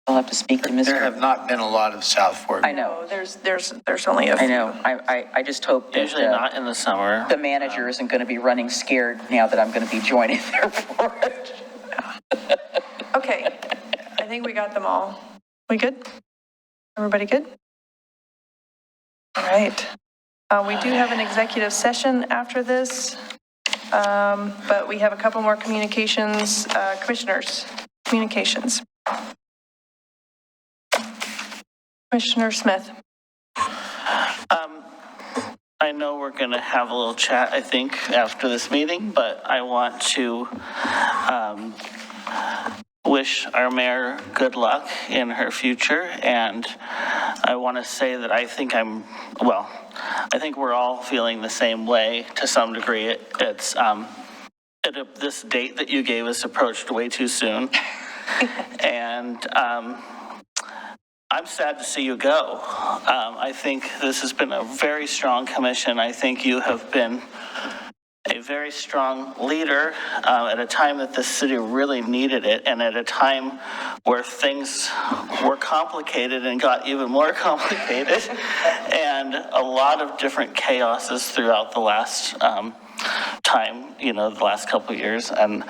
I'll have to speak to Mr. There have not been a lot of South Fork. I know. There's only a few. I know. I just hope that Usually not in the summer. the manager isn't going to be running scared now that I'm going to be joining their board. Okay, I think we got them all. We good? Everybody good? All right. We do have an executive session after this, but we have a couple more communications. Commissioners, communications. Commissioner Smith. I know we're going to have a little chat, I think, after this meeting, but I want to wish our mayor good luck in her future. And I want to say that I think I think we're all feeling the same way to some degree. It's this date that you gave us approached way too soon. And I'm sad to see you go. I think this has been a very strong commission. I think you have been a very strong leader at a time that the city really needed it, and at a time where things were complicated and got even more complicated, and a lot of different chaoses throughout the last time, the last couple of years. And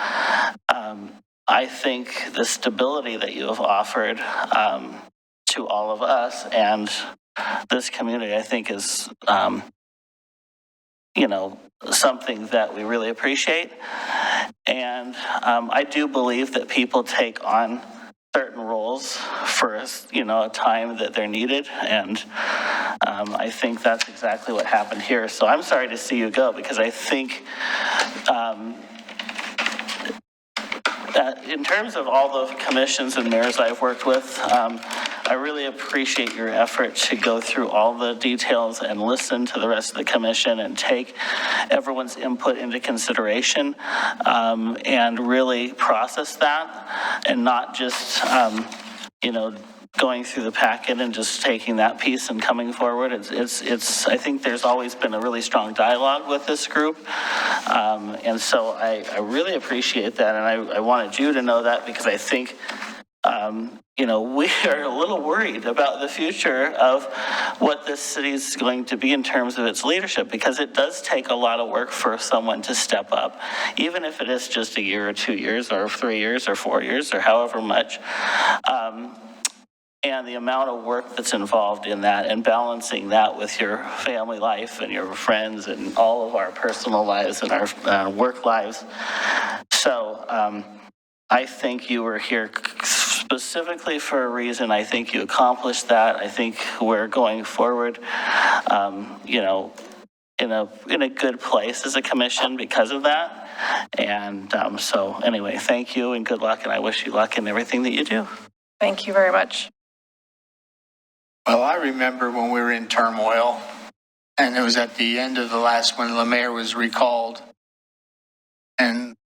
I think the stability that you have offered to all of us and this community, I think is, something that we really appreciate. And I do believe that people take on certain roles for a time that they're needed. And I think that's exactly what happened here. So I'm sorry to see you go, because I think in terms of all the commissions and mayors I've worked with, I really appreciate your effort to go through all the details and listen to the rest of the commission and take everyone's input into consideration, and really process that, and not just, going through the packet and just taking that piece and coming forward. It's I think there's always been a really strong dialogue with this group. And so I really appreciate that. And I wanted you to know that, because I think, we are a little worried about the future of what this city is going to be in terms of its leadership, because it does take a lot of work for someone to step up, even if it is just a year or 2 years or 3 years or 4 years or however much. And the amount of work that's involved in that, and balancing that with your family life and your friends and all of our personal lives and our work lives. So I think you were here specifically for a reason. I think you accomplished that. I think we're going forward, in a good place as a commission because of that. And so anyway, thank you and good luck. And I wish you luck in everything that you do. Thank you very much. Well, I remember when we were in turmoil, and it was at the end of the last when the mayor was recalled. And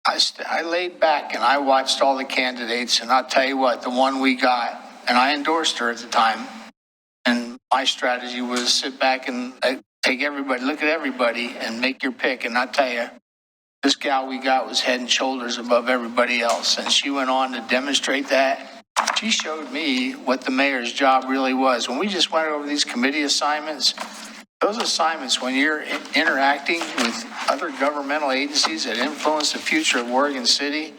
I laid back and I watched all the candidates, and I'll tell you what, the one we got, and I endorsed her at the time. And my strategy was sit back and take everybody, look at everybody and make your pick. And I'll tell you, this gal we got was head and shoulders above everybody else. And she went on to demonstrate that. She showed me what the mayor's job really was. When we just went over these committee assignments, those assignments, when you're interacting with other governmental agencies that influence the future of Oregon City,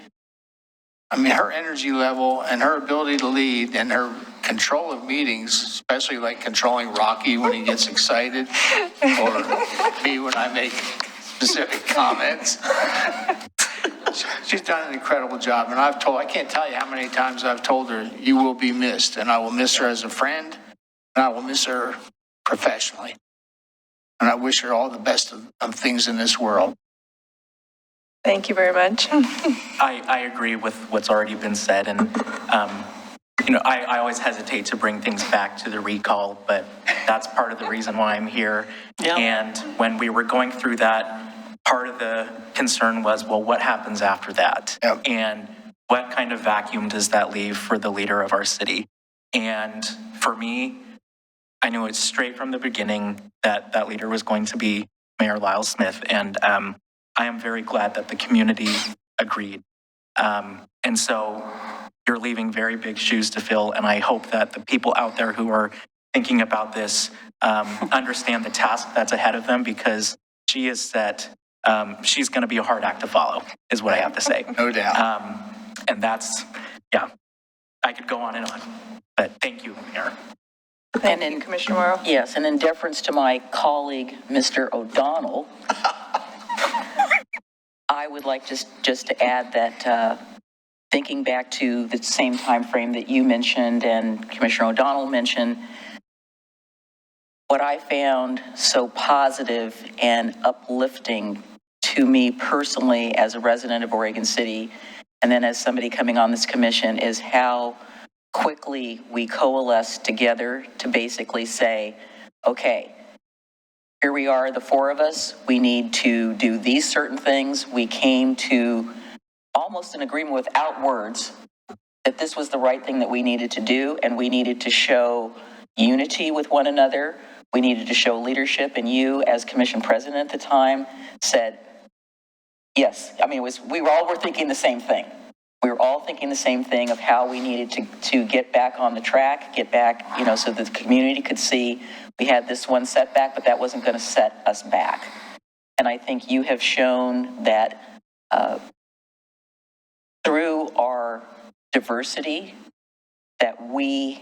I mean, her energy level and her ability to lead and her control of meetings, especially like controlling Rocky when he gets excited, or me when I make specific comments. She's done an incredible job, and I can't tell you how many times I've told her, you will be missed, and I will miss her as a friend, and I will miss her professionally. And I wish her all the best of things in this world. Thank you very much. I agree with what's already been said, and, I always hesitate to bring things back to the recall, but that's part of the reason why I'm here. Yeah. And when we were going through that, part of the concern was, well, what happens after that? Yep. And what kind of vacuum does that leave for the leader of our city? And for me, I knew it straight from the beginning that that leader was going to be Mayor Lyle Smith, and I am very glad that the community agreed. And so you're leaving very big shoes to fill, and I hope that the people out there who are thinking about this understand the task that's ahead of them, because she is set, she's going to be a hard act to follow, is what I have to say. No doubt. And that's, yeah, I could go on and on, but thank you, Mayor. Thank you, Commissioner Morrow. Yes, and in deference to my colleague, Mr. O'Donnell, I would like just to add that thinking back to the same time frame that you mentioned and Commissioner O'Donnell mentioned, what I found so positive and uplifting to me personally as a resident of Oregon City, and then as somebody coming on this commission, is how quickly we coalesce together to basically say, okay, here we are, the four of us, we need to do these certain things. We came to almost an agreement without words that this was the right thing that we needed to do, and we needed to show unity with one another. We needed to show leadership, and you, as commission president at the time, said, yes. I mean, we all were thinking the same thing. We were all thinking the same thing of how we needed to get back on the track, get back, so that the community could see we had this one setback, but that wasn't going to set us back. And I think you have shown that through our diversity, that we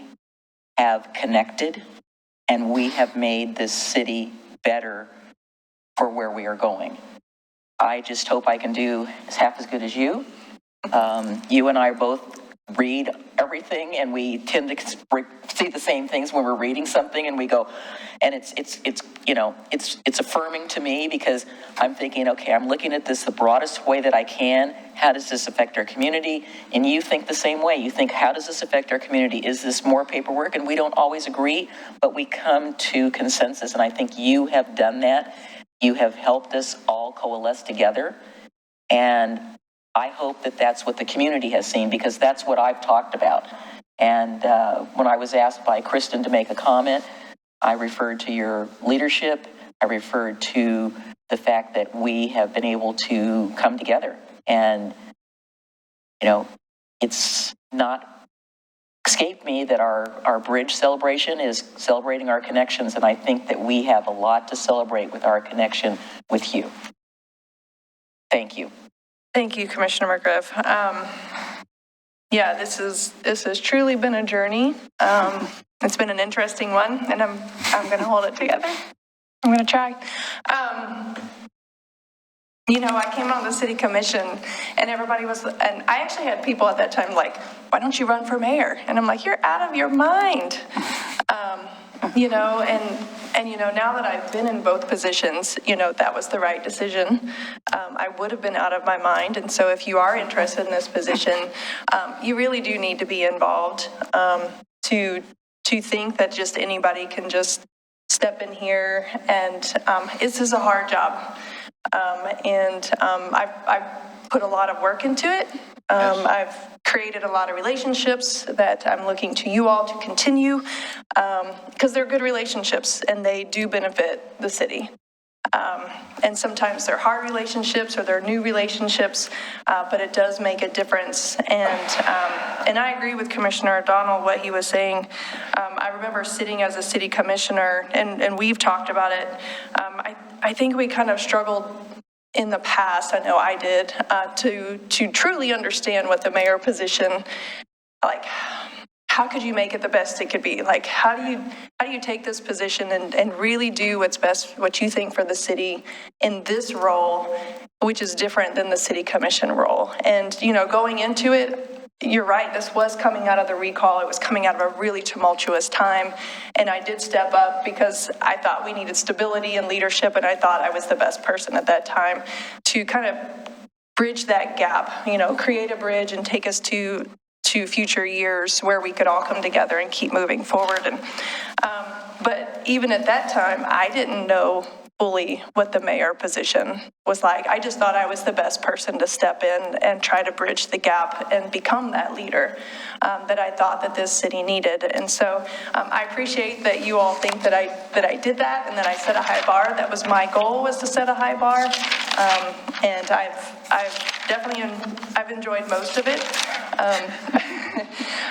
have connected and we have made this city better for where we are going. I just hope I can do half as good as you. You and I both read everything, and we tend to see the same things when we're reading something, and we go, and it's affirming to me, because I'm thinking, okay, I'm looking at this the broadest way that I can. How does this affect our community? And you think the same way. You think, how does this affect our community? Is this more paperwork? And we don't always agree, but we come to consensus, and I think you have done that. You have helped us all coalesce together, and I hope that that's what the community has seen, because that's what I've talked about. And when I was asked by Kristen to make a comment, I referred to your leadership. I referred to the fact that we have been able to come together. And, it's not escaped me that our bridge celebration is celebrating our connections. And I think that we have a lot to celebrate with our connection with you. Thank you. Thank you, Commissioner McGriff. Yeah, this has truly been a journey. It's been an interesting one, and I'm going to hold it together. I'm going to try. I came on the city commission, and everybody was, and I actually had people at that time like, why don't you run for mayor? And I'm like, you're out of your mind. Now that I've been in both positions, that was the right decision. I would have been out of my mind. And so if you are interested in this position, you really do need to be involved to think that just anybody can just step in here. And this is a hard job. I've put a lot of work into it. I've created a lot of relationships that I'm looking to you all to continue, because they're good relationships and they do benefit the city. And sometimes they're hard relationships or they're new relationships, but it does make a difference. And I agree with Commissioner O'Donnell, what he was saying. I remember sitting as a city commissioner, and we've talked about it. I think we kind of struggled in the past, I know I did, to truly understand what the mayor position, like, how could you make it the best it could be? Like, how do you take this position and really do what's best, what you think for the city in this role, which is different than the city commission role? And, going into it, you're right, this was coming out of the recall. It was coming out of a really tumultuous time. And I did step up because I thought we needed stability and leadership, and I thought I was the best person at that time to kind of bridge that gap, create a bridge and take us to future years where we could all come together and keep moving forward. And but even at that time, I didn't know fully what the mayor position was like. I just thought I was the best person to step in and try to bridge the gap and become that leader that I thought that this city needed. And so I appreciate that you all think that I did that and that I set a high bar. That was my goal, was to set a high bar. And I've definitely enjoyed most of it.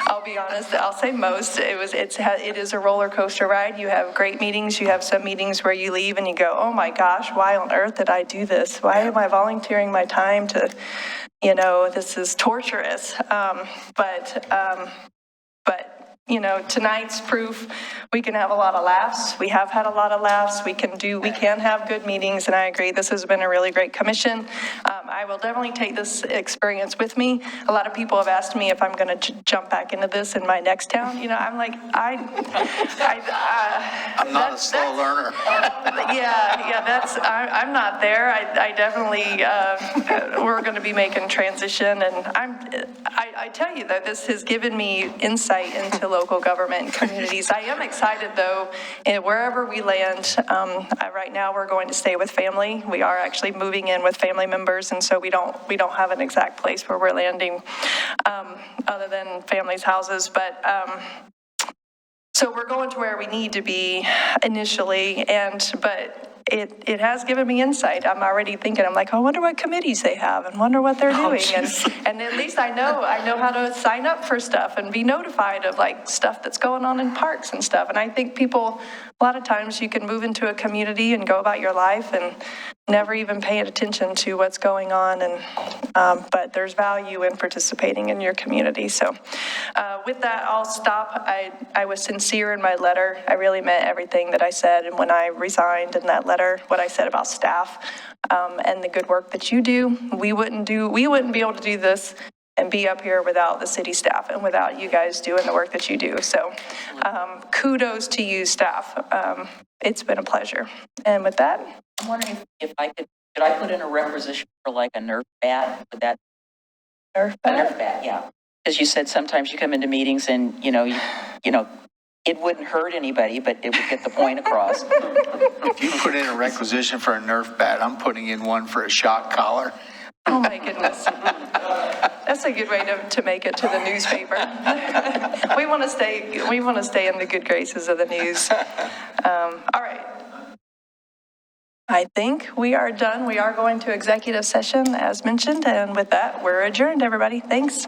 I'll be honest, I'll say most. It is a roller coaster ride. You have great meetings. You have some meetings where you leave and you go, oh my gosh, why on earth did I do this? Why am I volunteering my time to, this is torturous. But tonight's proof we can have a lot of laughs. We have had a lot of laughs. We can have good meetings, and I agree this has been a really great commission. I will definitely take this experience with me. A lot of people have asked me if I'm going to jump back into this in my next town. I'm like, I'm not a slow learner. I'm not there. I definitely, we're going to be making transition, and I tell you that this has given me insight into local government and communities. I am excited though, wherever we land. Right now we're going to stay with family. We are actually moving in with family members, and so we don't have an exact place where we're landing other than family's houses. But so we're going to where we need to be initially, but it has given me insight. I'm already thinking, I'm like, I wonder what committees they have and wonder what they're doing. And at least I know how to sign up for stuff and be notified of like stuff that's going on in parks and stuff. And I think people, a lot of times you can move into a community and go about your life and never even pay attention to what's going on. And but there's value in participating in your community. So with that, I'll stop. I was sincere in my letter. I really meant everything that I said. And when I resigned in that letter, what I said about staff and the good work that you do, we wouldn't be able to do this and be up here without the city staff and without you guys doing the work that you do. So kudos to you, staff. It's been a pleasure. And with that, I'm wondering if could I put in a requisition for like a Nerf bat? Would that? Nerf bat? A Nerf bat, yeah. Because you said sometimes you come into meetings and, it wouldn't hurt anybody, but it would get the point across. If you put in a requisition for a Nerf bat, I'm putting in one for a shock collar. Oh my goodness. That's a good way to make it to the newspaper. We want to stay in the good graces of the news. All right. I think we are done. We are going to executive session as mentioned. And with that, we're adjourned, everybody. Thanks.